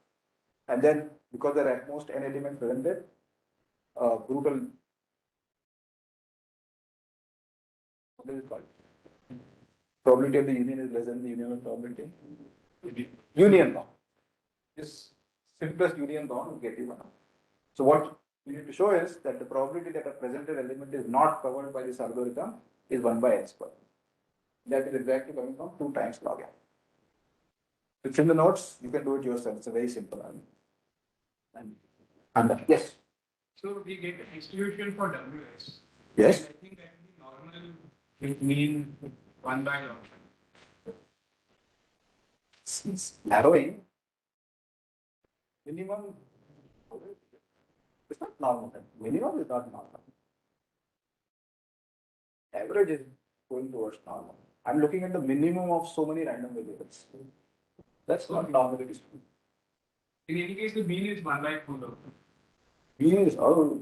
And then because there are at most n elements presented, brutal, what is it called? Probability of the union is less than the union probability. Union bound. This simplest union bound will get you 1. So what we need to show is that the probability that a presented element is not covered by this algorithm is 1 by n square. That is exactly coming from 2 times log n. It's in the notes, you can do it yourself. It's a very simple argument. And yes. So we get a distribution for WS. Yes. And I think that the normal it mean 1 by log. It's narrowing. Minimum. It's not normal. Minimum is not normal. Average is going towards normal. I'm looking at the minimum of so many random variables. That's not normality. In any case, the mean is 1 by 2 log. Mean is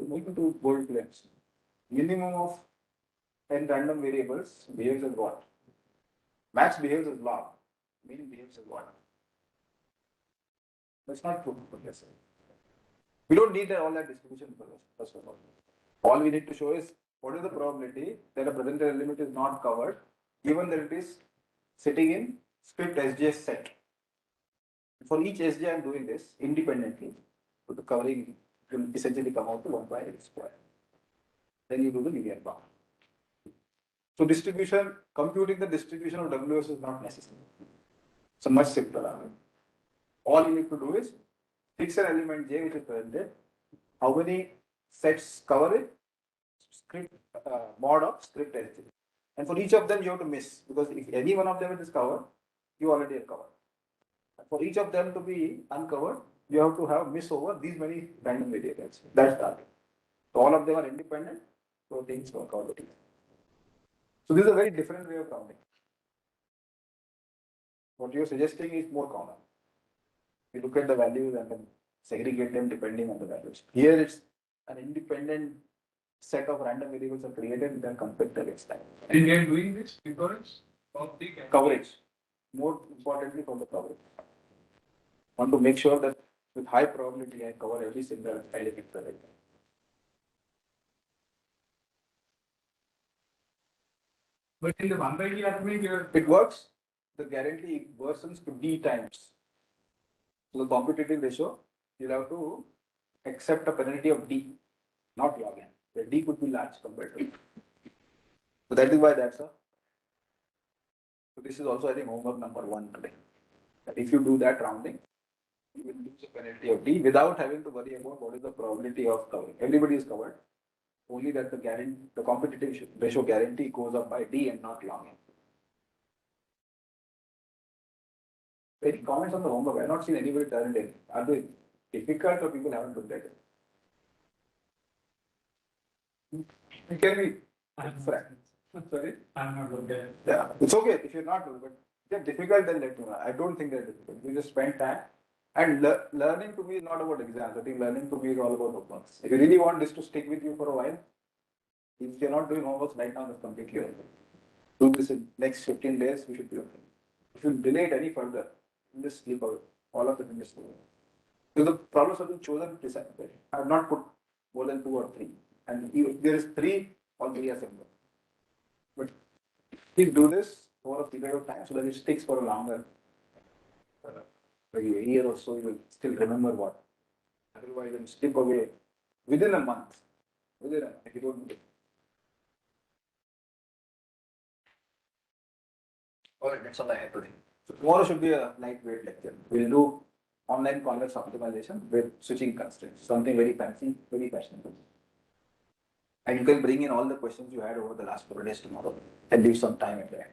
making two bold claims. Minimum of n random variables behaves as what? Max behaves as log. Mean behaves as what? That's not true. Yes. We don't need all that distribution first of all. All we need to show is what is the probability that a presented element is not covered, given that it is sitting in script SJ set. For each SJ, I'm doing this independently. So the covering will essentially come out to 1 by n square. Then you do the linear bound. So distribution, computing the distribution of WS is not necessary. It's a much simpler. All you need to do is fix an element J which is presented. How many sets cover it? Script mod of script SJ. And for each of them you have to miss, because if any one of them is covered, you already are covered. For each of them to be uncovered, you have to have miss over these many random variables. That's the target. So all of them are independent, so things work out. So this is a very different way of counting. What you're suggesting is more common. You look at the values and then segregate them depending on the values. Here it's an independent set of random variables are created, then compute the next time. And we are doing this because of the Coverage. More importantly for the coverage. Want to make sure that with high probability I cover every single element of it. But in the 1/d argument, you are It works, the guarantee worsens to D times. So the competitive ratio, you'll have to accept a penalty of D, not log n. The D could be large compared to. So that is why that's a. So this is also I think homework number 1 today. That if you do that rounding, you will lose a penalty of D without having to worry about what is the probability of covering. Everybody is covered. Only that the competitive ratio guarantee goes up by D and not log n. Any comments on the homework? I have not seen anybody turn it in. Are they difficult or people haven't looked at it? It can be frank. Sorry? I'm not good there. Yeah, it's okay if you're not good, but if they're difficult, then let me know. I don't think they're difficult. You just spend time. And learning to me is not about exams. I think learning to me is all about homeworks. If you really want this to stick with you for a while, if you're not doing homeworks right now, that's completely okay. Do this in next 15 days, we should be okay. If you delay it any further, you just sleep away. All of it in this way. So the problems have been chosen precisely. I have not put more than 2 or 3. And if there is 3, all 3 are similar. But please do this over a period of time so that it sticks for a longer, maybe a year or so, you will still remember what. Otherwise, it will slip away within a month. Within a month, if you don't do it. Alright, that's all I have today. So tomorrow should be a lightweight lecture. We'll do online convex optimization with switching constraints. Something very fancy, very fashionable. And you can bring in all the questions you had over the last 4 days tomorrow and leave some time at the end.